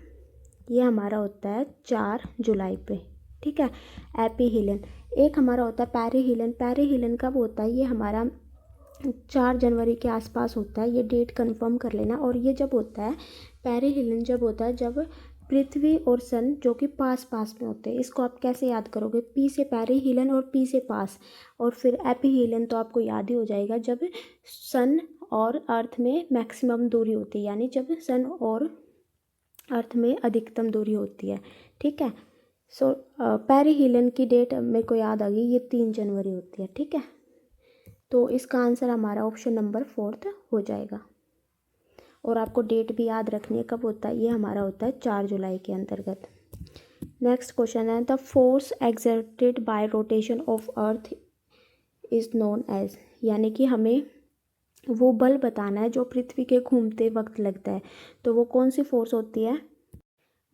ये हमारा होता है 4 जुलाई पे। ठीक है, एपीहीलियन। एक हमारा होता है पेरिहीलियन, पेरिहीलियन कब होता है, ये हमारा 4 जनवरी के आसपास होता है, ये डेट कंफर्म कर लेना। और ये जब होता है पेरिहीलियन, जब होता है जब पृथ्वी और सन जो कि पास पास में होते हैं। इसको आप कैसे याद करोगे, पी से पेरिहीलियन और पी से पास, और फिर एपीहीलियन तो आपको याद ही हो जाएगा जब सन और अर्थ में मैक्सिमम दूरी होती है, यानी जब सन और अर्थ में अधिकतम दूरी होती है। ठीक है, सो पेरिहीलियन की डेट मेरे को याद आ गई, ये 3 जनवरी होती है। ठीक है, तो इसका आंसर हमारा ऑप्शन नंबर 4 हो जाएगा। और आपको डेट भी याद रखनी है कब होता है, ये हमारा होता है 4 जुलाई के अंतर्गत। नेक्स्ट क्वेश्चन है the force exerted by rotation of earth is known as, यानी कि हमें वो बल बताना है जो पृथ्वी के घूमते वक्त लगता है, तो वो कौन सी फोर्स होती है,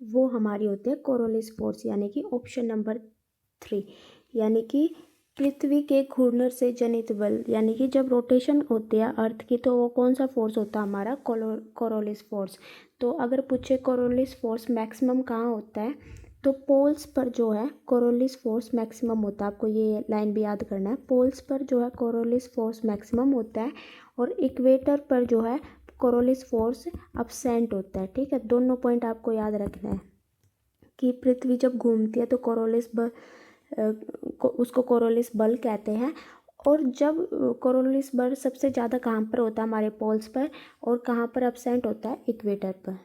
वो हमारी होती है कोरोलिस फोर्स, यानी कि ऑप्शन नंबर 3, यानी कि पृथ्वी के घूर्णन से जनित बल, यानी कि जब रोटेशन होती है अर्थ की, तो वो कौन सा फोर्स होता है हमारा, कोरोलिस फोर्स। तो अगर पूछे कोरोलिस फोर्स मैक्सिमम कहाँ होता है, तो पोल्स पर जो है कोरोलिस फोर्स मैक्सिमम होता है। आपको ये लाइन भी याद करना है, पोल्स पर जो है कोरोलिस फोर्स मैक्सिमम होता है, और इक्वेटर पर जो है कोरोलिस फोर्स अब्सेंट होता है। ठीक है, दोनों पॉइंट आपको याद रखना है कि पृथ्वी जब घूमती है तो उसको कोरोलिस बल कहते हैं, और जब कोरोलिस बल सबसे ज़्यादा कहाँ पर होता है, हमारे पोल्स पर, और कहाँ पर अब्सेंट होता है, इक्वेटर पर।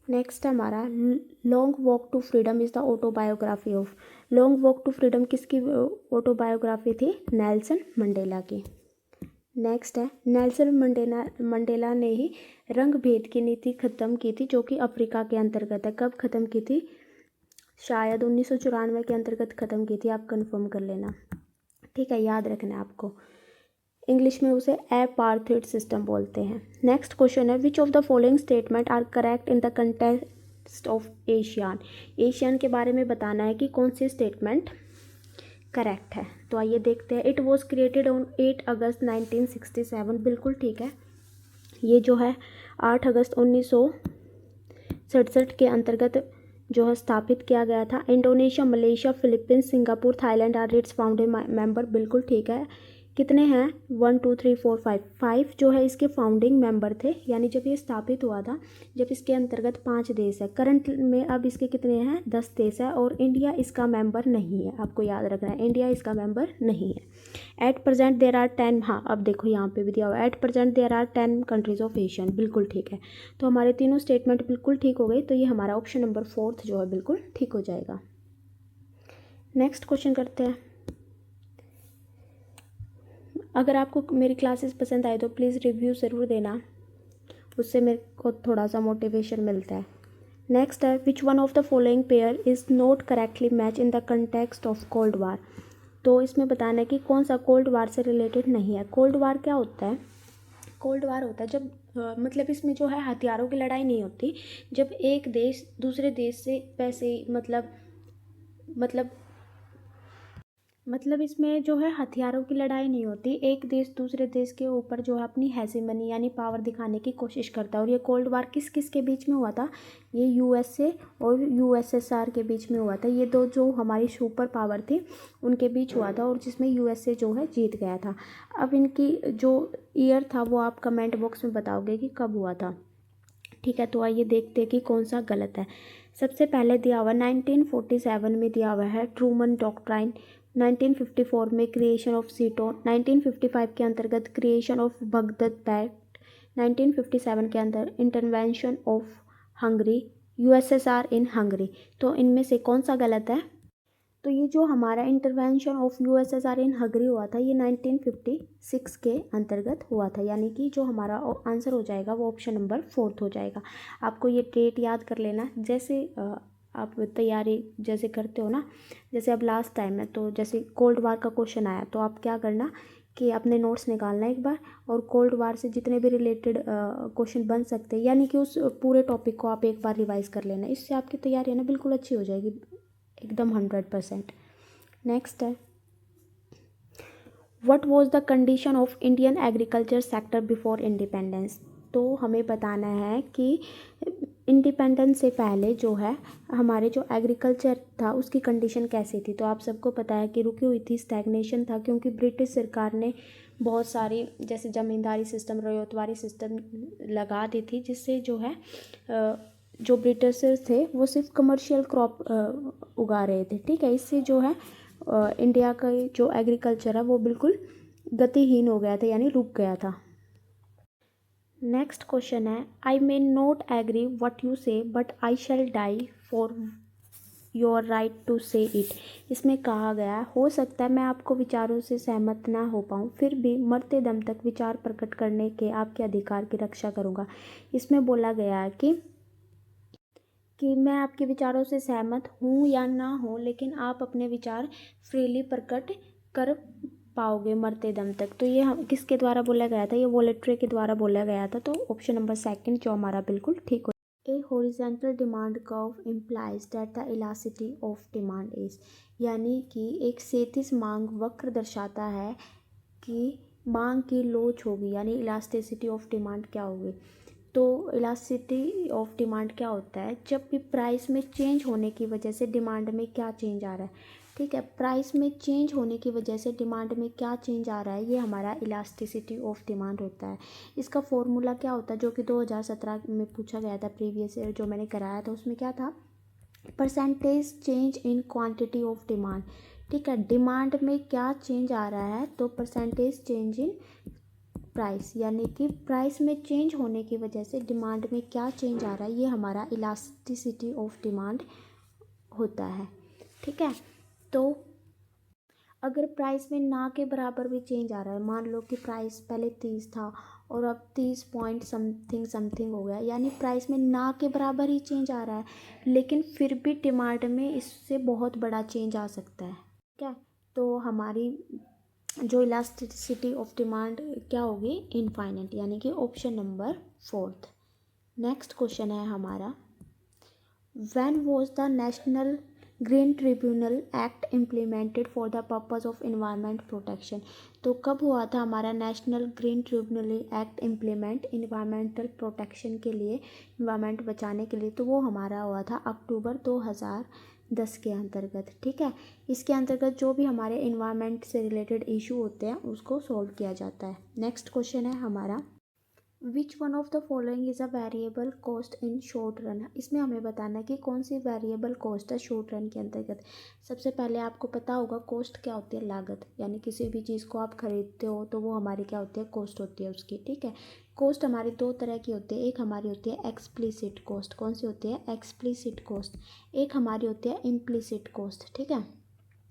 नेक्स्ट हमारा long walk to freedom is the autobiography of, long walk to freedom किसकी ऑटोबायोग्राफी थी, नेल्सन मंडेला की। नेक्स्ट है नेल्सन मंडेला ने ही रंग भेद की नीति ख़त्म की थी, जो कि अफ्रीका के अंतर्गत है। कब ख़त्म की थी, शायद 1994 के अंतर्गत ख़त्म की थी, आप कंफर्म कर लेना। ठीक है, याद रखना है आपको। इंग्लिश में उसे एपार्थाइड सिस्टम बोलते हैं। नेक्स्ट क्वेश्चन है, which of the following statement are correct in the context of ASEAN. ASEAN के बारे में बताना है कि कौन सी स्टेटमेंट करेक्ट है। तो आइए देखते हैं। इट वॉज क्रिएटेड ऑन 8 अगस्त 1967, बिल्कुल ठीक है। ये जो है 8 अगस्त 1967 के अंतर्गत जो है स्थापित किया गया था। Indonesia, Malaysia, Philippines, Singapore, Thailand are its founding member, बिल्कुल ठीक है। कितने हैं? 1 2 3 4 5 जो है इसके फाउंडिंग मेंबर थे, यानी जब ये स्थापित हुआ था, जब इसके अंतर्गत 5 देश है। करंट में अब इसके कितने हैं? 10 देश है और इंडिया इसका मेंबर नहीं है। आपको याद रखना है, इंडिया इसका मेंबर नहीं है। एट प्रेजेंट देर आर 10, हाँ अब देखो यहाँ पे भी दिया हुआ, at present there are 10 countries of Asian, बिल्कुल ठीक है। तो हमारे तीनों स्टेटमेंट बिल्कुल ठीक हो गई। तो ये हमारा ऑप्शन नंबर 4 जो है बिल्कुल ठीक हो जाएगा। नेक्स्ट क्वेश्चन करते हैं। अगर आपको मेरी क्लासेस पसंद आए तो प्लीज़ रिव्यू ज़रूर देना, उससे मेरे को थोड़ा सा मोटिवेशन मिलता है। नेक्स्ट है, which one of the following pair is not correctly match in the context of cold war. तो इसमें बताना है कि कौन सा कोल्ड वार से रिलेटेड नहीं है। कोल्ड वार क्या होता है? कोल्ड वार होता है जब मतलब इसमें जो है हथियारों की लड़ाई नहीं होती, जब एक देश दूसरे देश से पैसे मतलब इसमें जो है हथियारों की लड़ाई नहीं होती, एक देश दूसरे देश के ऊपर जो है अपनी हेजेमनी यानी पावर दिखाने की कोशिश करता है। और ये कोल्ड वार किस किस के बीच में हुआ था? ये यूएसए और यूएसएसआर के बीच में हुआ था। ये दो जो हमारी सुपर पावर थी उनके बीच हुआ था, और जिसमें यूएसए जो है जीत गया था। अब इनकी जो ईयर था वो आप कमेंट बॉक्स में बताओगे कि कब हुआ था, ठीक है। तो आइए देखते हैं कि कौन सा गलत है। सबसे पहले दिया हुआ 1947 में दिया हुआ है ट्रूमन डॉक्ट्राइन, 1954 में क्रिएशन ऑफ सीटो, 1955 के अंतर्गत क्रिएशन ऑफ बगदाद पैक्ट, 1957 के अंदर intervention of Hungary, USSR in Hungary. तो इनमें से कौन सा गलत है? तो ये जो हमारा intervention of USSR in Hungary हुआ था ये 1956 के अंतर्गत हुआ था, यानी कि जो हमारा आंसर हो जाएगा वो ऑप्शन नंबर 4 हो जाएगा। आपको ये डेट याद कर लेना, जैसे आप तैयारी जैसे करते हो ना, जैसे अब लास्ट टाइम है तो जैसे कोल्ड वार का क्वेश्चन आया तो आप क्या करना कि अपने नोट्स निकालना एक बार, और कोल्ड वार से जितने भी रिलेटेड क्वेश्चन बन सकते हैं यानी कि उस पूरे टॉपिक को आप एक बार रिवाइज कर लेना। इससे आपकी तैयारी है ना बिल्कुल अच्छी हो जाएगी, एकदम 100%। नेक्स्ट है, what was the condition of Indian agriculture sector before independence. तो हमें बताना है कि इंडिपेंडेंस से पहले जो है हमारे जो एग्रीकल्चर था उसकी कंडीशन कैसी थी। तो आप सबको पता है कि रुकी हुई थी, स्टैग्नेशन था, क्योंकि ब्रिटिश सरकार ने बहुत सारी जैसे ज़मींदारी सिस्टम, रयतवारी सिस्टम लगा दी थी, जिससे जो है जो ब्रिटिशर्स थे वो सिर्फ कमर्शियल क्रॉप उगा रहे थे, ठीक है। इससे जो है इंडिया का जो एग्रीकल्चर है वो बिल्कुल गतिहीन हो गया था, यानी रुक गया था। नेक्स्ट क्वेश्चन है, I may not agree what you say but I shall die for your right to say it. इसमें कहा गया हो सकता है मैं आपको विचारों से सहमत ना हो पाऊँ, फिर भी मरते दम तक विचार प्रकट करने के आपके अधिकार की रक्षा करूँगा। इसमें बोला गया है कि मैं आपके विचारों से सहमत हूँ या ना हूँ, लेकिन आप अपने विचार फ्रीली प्रकट कर पाओगे मरते दम तक। तो ये हम किसके द्वारा बोला गया था? ये वॉलेट्रे के द्वारा बोला गया था। तो ऑप्शन नंबर 2 जो हमारा बिल्कुल ठीक हो। ए horizontal demand curve implies that the elasticity of demand is, यानी कि एक क्षैतिज मांग वक्र दर्शाता है कि मांग की लोच होगी, यानी इलास्टिसिटी ऑफ डिमांड क्या होगी। तो इलास्टिसिटी ऑफ डिमांड क्या होता है? जब भी प्राइस में चेंज होने की वजह से डिमांड में क्या चेंज आ रहा है, ठीक है। प्राइस में चेंज होने की वजह से डिमांड में क्या चेंज आ रहा है, ये हमारा इलास्टिसिटी ऑफ डिमांड होता है। इसका फॉर्मूला क्या होता है, जो कि 2017 में पूछा गया था, प्रीवियस ईयर जो मैंने कराया था उसमें क्या था? Percentage change in quantity of demand, ठीक है। डिमांड में क्या चेंज आ रहा है, तो परसेंटेज चेंज इन प्राइस, यानी कि प्राइस में चेंज होने की वजह से डिमांड में क्या चेंज आ रहा है, ये हमारा इलास्टिसिटी ऑफ डिमांड होता है, ठीक है। तो अगर प्राइस में ना के बराबर भी चेंज आ रहा है, मान लो कि प्राइस पहले 30 था और अब 30 पॉइंट समथिंग हो गया, यानी प्राइस में ना के बराबर ही चेंज आ रहा है, लेकिन फिर भी डिमांड में इससे बहुत बड़ा चेंज आ सकता है, ठीक है। तो हमारी जो इलास्टिसिटी ऑफ डिमांड क्या होगी, इनफाइनाइट, यानी कि ऑप्शन नंबर 4। नेक्स्ट क्वेश्चन है हमारा, when was the national green tribunal act implemented for the purpose of environment protection. तो कब हुआ था हमारा national green tribunal act implement environmental protection के लिए, इन्वायरमेंट बचाने के लिए? तो वो हमारा हुआ था अक्टूबर 2010 के अंतर्गत। ठीक है, इसके अंतर्गत जो भी हमारे इन्वायरमेंट से रिलेटेड इशू होते हैं उसको सॉल्व किया जाता है। नेक्स्ट क्वेश्चन है हमारा, which one of the following is a variable cost in short run. इसमें हमें बताना कि कौन सी वेरिएबल कॉस्ट है शॉर्ट रन के अंतर्गत। सबसे पहले आपको पता होगा कॉस्ट क्या होती है, लागत, यानी किसी भी चीज़ को आप खरीदते हो तो वो हमारी क्या होती है, कॉस्ट होती है उसकी। ठीक है, कॉस्ट हमारी दो तरह की होती है, एक हमारी होती है एक्सप्लिसिट कॉस्ट। कौन सी होती है, एक्सप्लिसिट कॉस्ट। एक हमारी होती है इम्प्लिसिट कॉस्ट। ठीक है,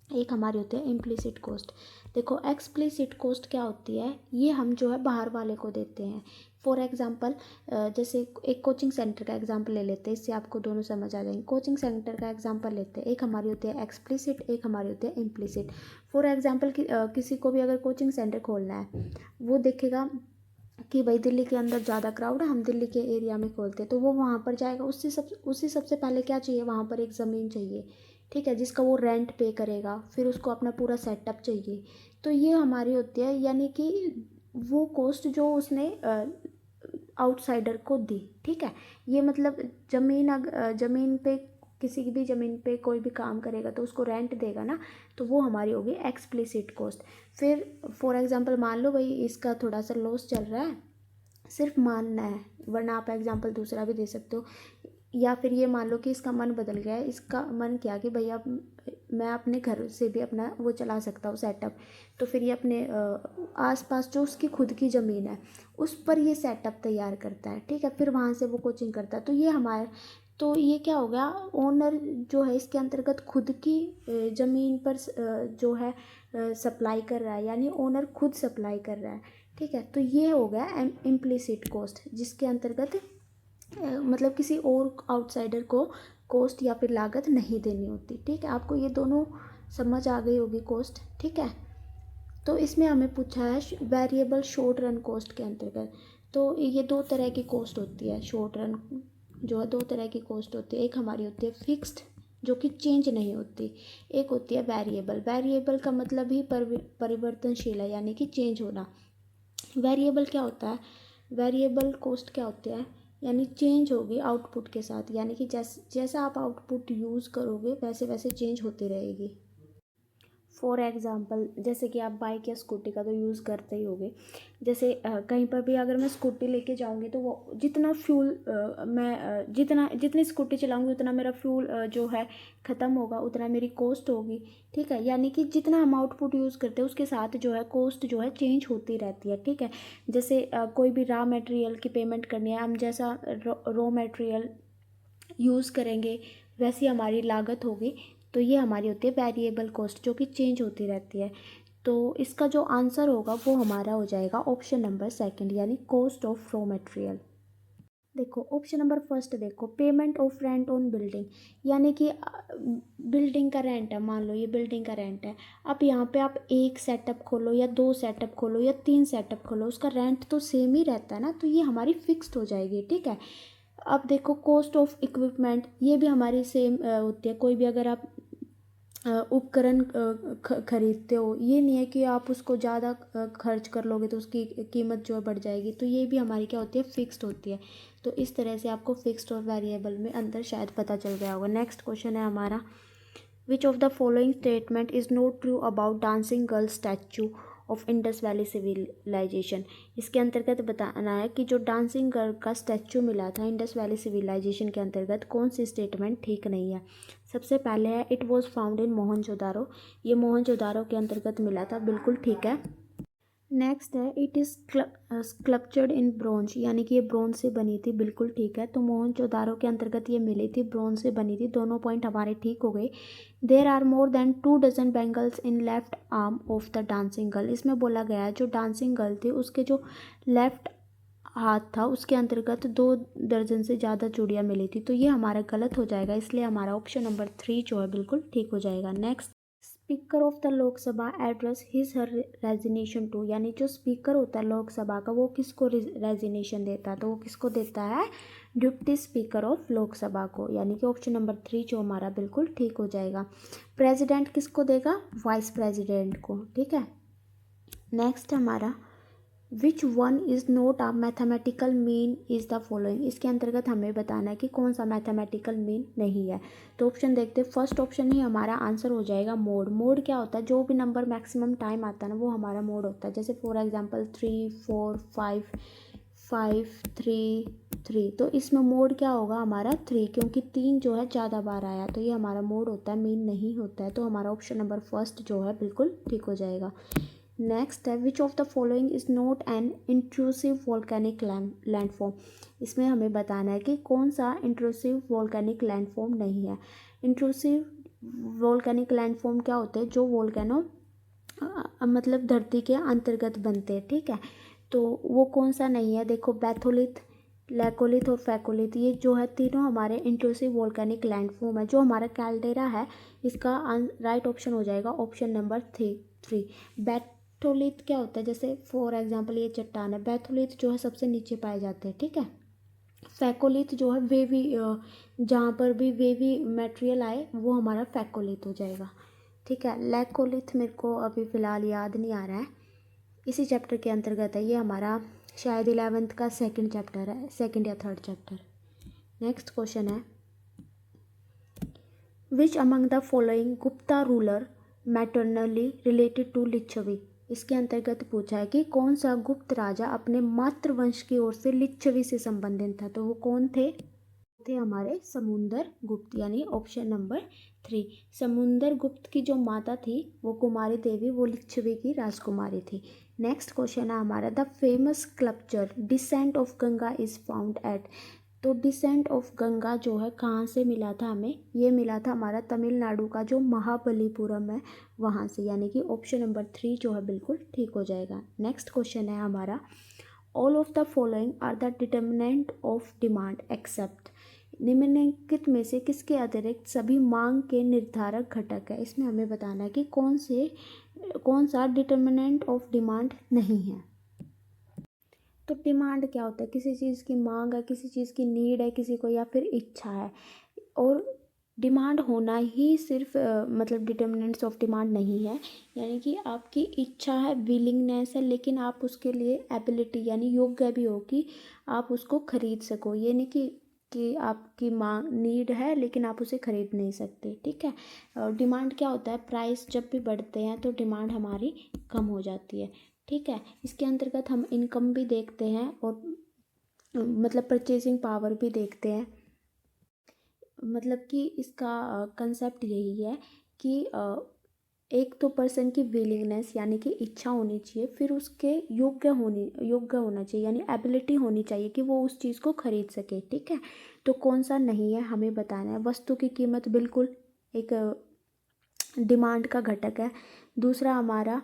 एक हमारी होती है इम्प्लिसिट कॉस्ट। देखो एक्सप्लिसिट कॉस्ट क्या होती है, ये हम जो है बाहर वाले को देते हैं। फॉर एग्जांपल जैसे एक कोचिंग सेंटर का एग्जांपल ले लेते हैं, इससे आपको दोनों समझ आ जाएंगे। कोचिंग सेंटर का एग्जांपल लेते हैं, एक हमारी होती है एक्सप्लिसिट, एक हमारी होती है इम्प्लिसिट। फॉर एग्जांपल किसी को भी अगर कोचिंग सेंटर खोलना है, वो देखेगा कि भाई दिल्ली के अंदर ज़्यादा क्राउड है, हम दिल्ली के एरिया में खोलते हैं, तो वो वहाँ पर जाएगा। उससे सबसे पहले क्या चाहिए, वहाँ पर एक ज़मीन चाहिए। ठीक है, जिसका वो रेंट पे करेगा, फिर उसको अपना पूरा सेटअप चाहिए। तो ये हमारी होती है, यानी कि वो कॉस्ट जो उसने आउटसाइडर को दी। ठीक है, ये मतलब ज़मीन पे, किसी की भी ज़मीन पे कोई भी काम करेगा तो उसको रेंट देगा ना, तो वो हमारी होगी एक्सप्लिसिट कॉस्ट। फिर फॉर एग्जांपल मान लो भाई इसका थोड़ा सा लॉस चल रहा है, सिर्फ मानना है, वरना आप एग्जांपल दूसरा भी दे सकते हो। या फिर ये मान लो कि इसका मन बदल गया है, इसका मन क्या कि भैया मैं अपने घर से भी अपना वो चला सकता हूँ सेटअप, तो फिर ये अपने आसपास जो उसकी खुद की ज़मीन है उस पर ये सेटअप तैयार करता है। ठीक है, फिर वहाँ से वो कोचिंग करता है। तो ये क्या हो गया, ओनर जो है इसके अंतर्गत खुद की ज़मीन पर जो है सप्लाई कर रहा है, यानी ओनर खुद सप्लाई कर रहा है। ठीक है, तो ये हो गया इम्प्लिसिट कॉस्ट, जिसके अंतर्गत मतलब किसी और आउटसाइडर को कॉस्ट या फिर लागत नहीं देनी होती। ठीक है, आपको ये दोनों समझ आ गई होगी कॉस्ट। ठीक है, तो इसमें हमें पूछा है वेरिएबल शॉर्ट रन कॉस्ट के अंतर्गत। तो ये दो तरह की कॉस्ट होती है, शॉर्ट रन जो है दो तरह की कॉस्ट होती है। एक हमारी होती है फिक्स्ड, जो कि चेंज नहीं होती। एक होती है वेरिएबल। वेरिएबल का मतलब ही परिवर्तनशील है, यानी कि चेंज होना। वेरिएबल क्या होता है, वेरिएबल कॉस्ट क्या होती है, यानी चेंज होगी आउटपुट के साथ, यानी कि जैसा आप आउटपुट यूज़ करोगे वैसे वैसे चेंज होती रहेगी। फॉर एग्ज़ाम्पल जैसे कि आप बाइक या स्कूटी का तो यूज़ करते ही होगे। जैसे कहीं पर भी अगर मैं स्कूटी लेके जाऊंगी तो वो जितना फ्यूल जितनी स्कूटी चलाऊंगी उतना मेरा फ्यूल जो है ख़त्म होगा, उतना मेरी कॉस्ट होगी। ठीक है, यानी कि जितना हम आउटपुट यूज़ करते हैं उसके साथ जो है कॉस्ट जो है चेंज होती रहती है। ठीक है, जैसे कोई भी रॉ मटेरियल की पेमेंट करनी है, हम जैसा रॉ मटेरियल यूज़ करेंगे वैसी हमारी लागत होगी। तो ये हमारी होती है वेरिएबल कॉस्ट, जो कि चेंज होती रहती है। तो इसका जो आंसर होगा वो हमारा हो जाएगा ऑप्शन नंबर 2, यानी कॉस्ट ऑफ रॉ मटेरियल। देखो ऑप्शन नंबर 1 देखो, payment of rent on building, यानी कि बिल्डिंग का रेंट है, मान लो ये बिल्डिंग का रेंट है। अब यहाँ पे आप एक सेटअप खोलो या दो सेटअप खोलो या तीन सेटअप खोलो, उसका रेंट तो सेम ही रहता है ना, तो ये हमारी फिक्स्ड हो जाएगी। ठीक है, अब देखो कॉस्ट ऑफ इक्विपमेंट, ये भी हमारी सेम होती है। कोई भी अगर आप उपकरण खरीदते हो, ये नहीं है कि आप उसको ज़्यादा खर्च कर लोगे तो उसकी कीमत जो है बढ़ जाएगी, तो ये भी हमारी क्या होती है, फिक्स्ड होती है। तो इस तरह से आपको फिक्स्ड और वेरिएबल में अंतर शायद पता चल गया होगा। नेक्स्ट क्वेश्चन है हमारा, which of the following statement is not true about dancing girl statue of Indus valley civilization. इसके अंतर्गत बताना है कि जो डांसिंग गर्ल का स्टैचू मिला था इंडस वैली सिविलाइजेशन के अंतर्गत, कौन सी स्टेटमेंट ठीक नहीं है। सबसे पहले है it was found in Mohenjodaro, ये मोहनजोदारो के अंतर्गत मिला था, बिल्कुल ठीक है। नेक्स्ट है it is sculptured in bronze, यानी कि ये ब्रोंज से बनी थी, बिल्कुल ठीक है। तो मोहनजोदारो के अंतर्गत ये मिली थी, ब्रोंज से बनी थी, दोनों पॉइंट हमारे ठीक हो गए। There are more than 2 dozen bangles in left arm of the dancing girl, इसमें बोला गया है जो डांसिंग गर्ल थी उसके जो लेफ्ट हाथ था उसके अंतर्गत 2 दर्जन से ज़्यादा चूड़ियाँ मिली थी, तो ये हमारा गलत हो जाएगा, इसलिए हमारा ऑप्शन नंबर 3 जो है बिल्कुल ठीक हो जाएगा। Next speaker of the Lok Sabha address his her resignation to, यानी जो स्पीकर होता है लोकसभा का वो किसको रेजिग्नेशन देता है, तो वो किसको देता है, डिप्टी स्पीकर ऑफ लोकसभा को, यानी कि ऑप्शन नंबर 3 जो हमारा बिल्कुल ठीक हो जाएगा। प्रेसिडेंट किसको देगा, वाइस प्रेसिडेंट को, ठीक है। नेक्स्ट हमारा which one is not a mathematical mean is the following, इसके अंतर्गत हमें बताना है कि कौन सा मैथमेटिकल मीन नहीं है। तो ऑप्शन देखते हैं, फर्स्ट ऑप्शन ही हमारा आंसर हो जाएगा मोड। मोड क्या होता है, जो भी नंबर मैक्सिमम टाइम आता है ना वो हमारा मोड होता है। जैसे फॉर एग्जांपल 3 4 5 5 3 3, तो इसमें मोड क्या होगा हमारा 3, क्योंकि 3 जो है ज़्यादा बार आया तो ये हमारा मोड होता है, मीन नहीं होता है। तो हमारा ऑप्शन नंबर फर्स्ट जो है बिल्कुल ठीक हो जाएगा। नेक्स्ट है which of the following is not an intrusive volcanic landform, इसमें हमें बताना है कि कौन सा इंट्रूसिव वोल्केनिक लैंडफॉर्म नहीं है। इंट्रूसिव वोल्केनिक लैंडफॉर्म क्या होते हैं, जो वोल्केनो मतलब धरती के अंतर्गत बनते हैं, ठीक है। तो वो कौन सा नहीं है, देखो बैथोलिथ, लैकोलिथ और फैकोलिथ, ये जो है तीनों हमारे इंट्रूसिव वोल्केनिक लैंडफॉर्म है। जो हमारा कैल्डेरा है इसका राइट ऑप्शन हो जाएगा ऑप्शन नंबर 3। बैथोलिथ क्या होता है, जैसे फॉर एग्जांपल ये चट्टान है, बैथोलिथ जो है सबसे नीचे पाए जाते हैं, ठीक है। फैकोलिथ जो है वेवी, जहाँ पर भी वेवी मटेरियल आए वो हमारा फैकोलिथ हो जाएगा, ठीक है। लैकोलिथ मेरे को अभी फ़िलहाल याद नहीं आ रहा है, इसी चैप्टर के अंतर्गत है, ये हमारा शायद 11th का सेकंड चैप्टर है, सेकंड या थर्ड चैप्टर। नेक्स्ट क्वेश्चन है which among the following Gupta ruler maternally related to Lichchhavi, इसके अंतर्गत पूछा है कि कौन सा गुप्त राजा अपने मातृवंश की ओर से लिच्छवी से संबंधित था, तो वो कौन थे हमारे समुंदर गुप्त, यानी ऑप्शन नंबर 3। समुंदर गुप्त की जो माता थी वो कुमारी देवी, वो लिच्छवी की राजकुमारी थी। नेक्स्ट क्वेश्चन है हमारा the famous sculpture descent of Ganga is found at, तो डिसेंट ऑफ गंगा जो है कहाँ से मिला था हमें, ये मिला था हमारा तमिलनाडु का जो महाबलीपुरम है वहाँ से, यानी कि ऑप्शन नंबर 3 जो है बिल्कुल ठीक हो जाएगा। नेक्स्ट क्वेश्चन है हमारा all of the following are the determinant of demand except, निम्नलिखित में से किसके अतिरिक्त सभी मांग के निर्धारक घटक है। इसमें हमें बताना है कि कौन सा डिटर्मिनेंट ऑफ डिमांड नहीं है। तो डिमांड क्या होता है, किसी चीज़ की मांग है, किसी चीज़ की नीड है किसी को, या फिर इच्छा है। और डिमांड होना ही सिर्फ मतलब डिटर्मिनेंट्स ऑफ डिमांड नहीं है, यानी कि आपकी इच्छा है, विलिंगनेस है, लेकिन आप उसके लिए एबिलिटी यानी योग्य भी हो कि आप उसको खरीद सको। ये नहीं कि आपकी मांग नीड है लेकिन आप उसे खरीद नहीं सकते, ठीक है। और डिमांड क्या होता है, प्राइस जब भी बढ़ते हैं तो डिमांड हमारी कम हो जाती है, ठीक है। इसके अंतर्गत हम इनकम भी देखते हैं और मतलब परचेजिंग पावर भी देखते हैं। मतलब कि इसका कंसेप्ट यही है कि एक तो पर्सन की विलिंगनेस यानी कि इच्छा होनी चाहिए, फिर उसके योग्य होना चाहिए, यानी एबिलिटी होनी चाहिए कि वो उस चीज़ को खरीद सके, ठीक है। तो कौन सा नहीं है हमें बताना है। वस्तु की कीमत बिल्कुल एक डिमांड का घटक है। दूसरा हमारा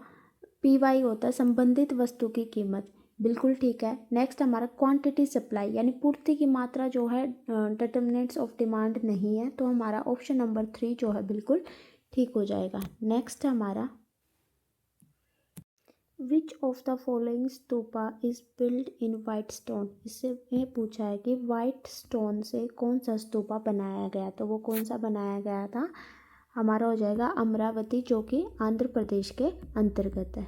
PY होता है संबंधित वस्तु की कीमत, बिल्कुल ठीक है। नेक्स्ट हमारा क्वांटिटी सप्लाई यानी पूर्ति की मात्रा जो है डिटर्मिनेंट्स ऑफ डिमांड नहीं है, तो हमारा ऑप्शन नंबर 3 जो है बिल्कुल ठीक हो जाएगा। नेक्स्ट हमारा which of the following stupa is build in white stone, इससे ये पूछा है कि वाइट स्टोन से कौन सा स्तूपा बनाया गया, तो वो कौन सा बनाया गया था, हमारा हो जाएगा अमरावती, जो कि आंध्र प्रदेश के अंतर्गत है।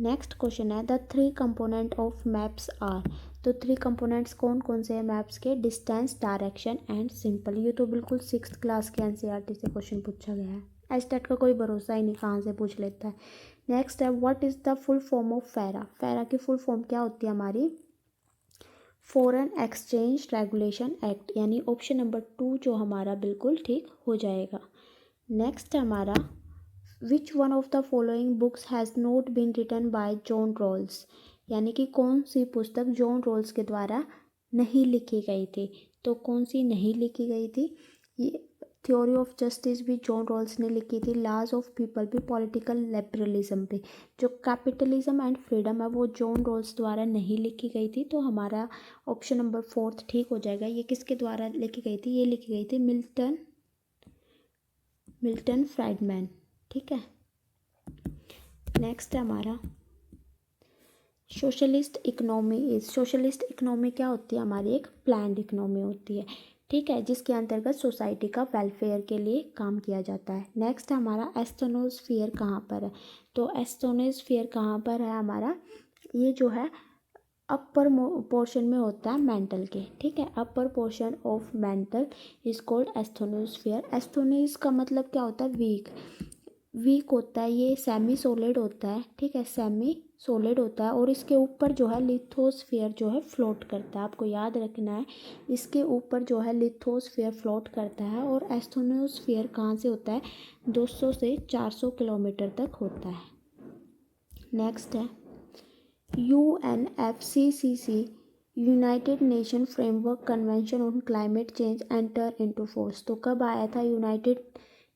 नेक्स्ट क्वेश्चन है the 3 component of maps are, तो 3 कंपोनेंट्स कौन कौन से हैं मैप्स के, डिस्टेंस, डायरेक्शन एंड सिंपल। ये तो बिल्कुल 6th क्लास के NCERT से क्वेश्चन पूछा गया है, एस्टेट का कोई भरोसा ही नहीं कहाँ से पूछ लेता है। नेक्स्ट है what is the full form of FERA, FERA की फुल फॉर्म क्या होती है हमारी, फॉरेन एक्सचेंज रेगुलेशन एक्ट, यानी ऑप्शन नंबर 2 जो हमारा बिल्कुल ठीक हो जाएगा। नेक्स्ट हमारा which one of the following books has not been written by John Rawls, यानी कि कौन सी पुस्तक जॉन रॉल्स के द्वारा नहीं लिखी गई थी, तो कौन सी नहीं लिखी गई थी, ये थ्योरी ऑफ जस्टिस भी जॉन रॉल्स ने लिखी थी, लॉज ऑफ पीपल भी, पॉलिटिकल लिबरलिज्म भी। जो कैपिटलिज्म एंड फ्रीडम है वो जॉन रॉल्स द्वारा नहीं लिखी गई थी, तो हमारा ऑप्शन नंबर 4 ठीक हो जाएगा। ये किसके द्वारा लिखी गई थी, ये लिखी गई थी मिल्टन फ्राइडमैन, ठीक है। नेक्स्ट है हमारा socialist economy is. Socialist economy क्या होती है? हमारी एक प्लान्ड इकोनॉमी होती है, ठीक है, जिसके अंतर्गत सोसाइटी का वेलफेयर के लिए काम किया जाता है। नेक्स्ट है हमारा एस्थोनोस्फीयर कहाँ पर है? तो एस्थोनोस्फीयर कहाँ पर है हमारा? ये जो है अपर पोर्शन में होता है मेंटल के, ठीक है। Upper portion of mantle is called asthenosphere. एस्थोनिस का मतलब क्या होता है? वीक। वीक होता है, ये सेमी सॉलिड होता है, ठीक है, सेमी सॉलिड होता है। और इसके ऊपर जो है लिथोस्फीयर जो है फ्लोट करता है। आपको याद रखना है, इसके ऊपर जो है लिथोस्फीयर फ्लोट करता है। और एस्थोनोस्फीयर कहाँ से होता है? 200 से 400 किलोमीटर तक होता है। नेक्स्ट है UNFCCC, United nation framework convention on climate change enter into force. तो कब आया था United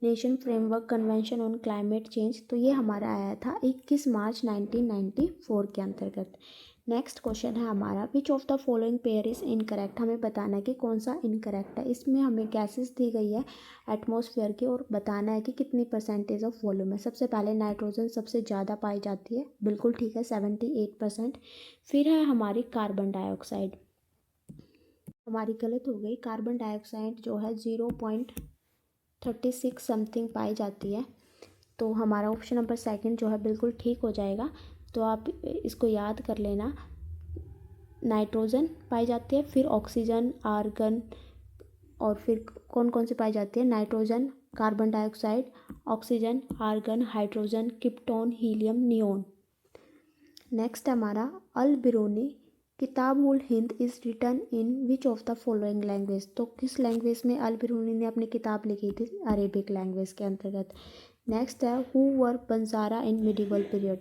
nation framework convention on climate change? तो ये हमारा आया था 21 मार्च 1994 के अंतर्गत। नेक्स्ट क्वेश्चन है हमारा which of the following pair is incorrect. हमें बताना है कि कौन सा इनकरेक्ट है। इसमें हमें गैसेस दी गई है एटमॉस्फेयर की और बताना है कि कितनी परसेंटेज ऑफ वॉल्यूम है। सबसे पहले नाइट्रोजन सबसे ज़्यादा पाई जाती है, बिल्कुल ठीक है, 78%। फिर है हमारी कार्बन डाइऑक्साइड, हमारी गलत हो गई। कार्बन डाइऑक्साइड जो है 0.36 समथिंग पाई जाती है। तो हमारा ऑप्शन नंबर सेकंड जो है बिल्कुल ठीक हो जाएगा। तो आप इसको याद कर लेना। नाइट्रोजन पाई जाती है, फिर ऑक्सीजन, आर्गन, और फिर कौन कौन सी पाई जाती है? Nitrogen, carbon dioxide, oxygen, argon, hydrogen, krypton, helium, neon. Next हमारा Al Biruni Kitab ul Hind is written in which of the following language. तो किस लैंग्वेज में अल बिरूनी ने अपनी किताब लिखी थी? अरेबिक लैंग्वेज के अंतर्गत। नेक्स्ट है who were Banjara in medieval period.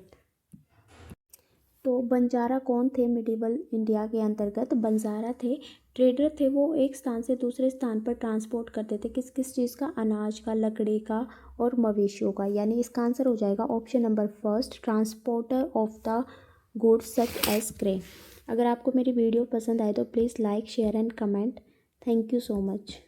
तो बंजारा कौन थे मिडिवल इंडिया के अंतर्गत? बंजारा थे ट्रेडर थे। वो एक स्थान से दूसरे स्थान पर ट्रांसपोर्ट करते थे किस किस चीज़ का? अनाज का, लकड़ी का और मवेशियों का। यानी इसका आंसर हो जाएगा option number first, transporter of the goods such as grain. अगर आपको मेरी वीडियो पसंद आए तो please like, share and comment. Thank you so much.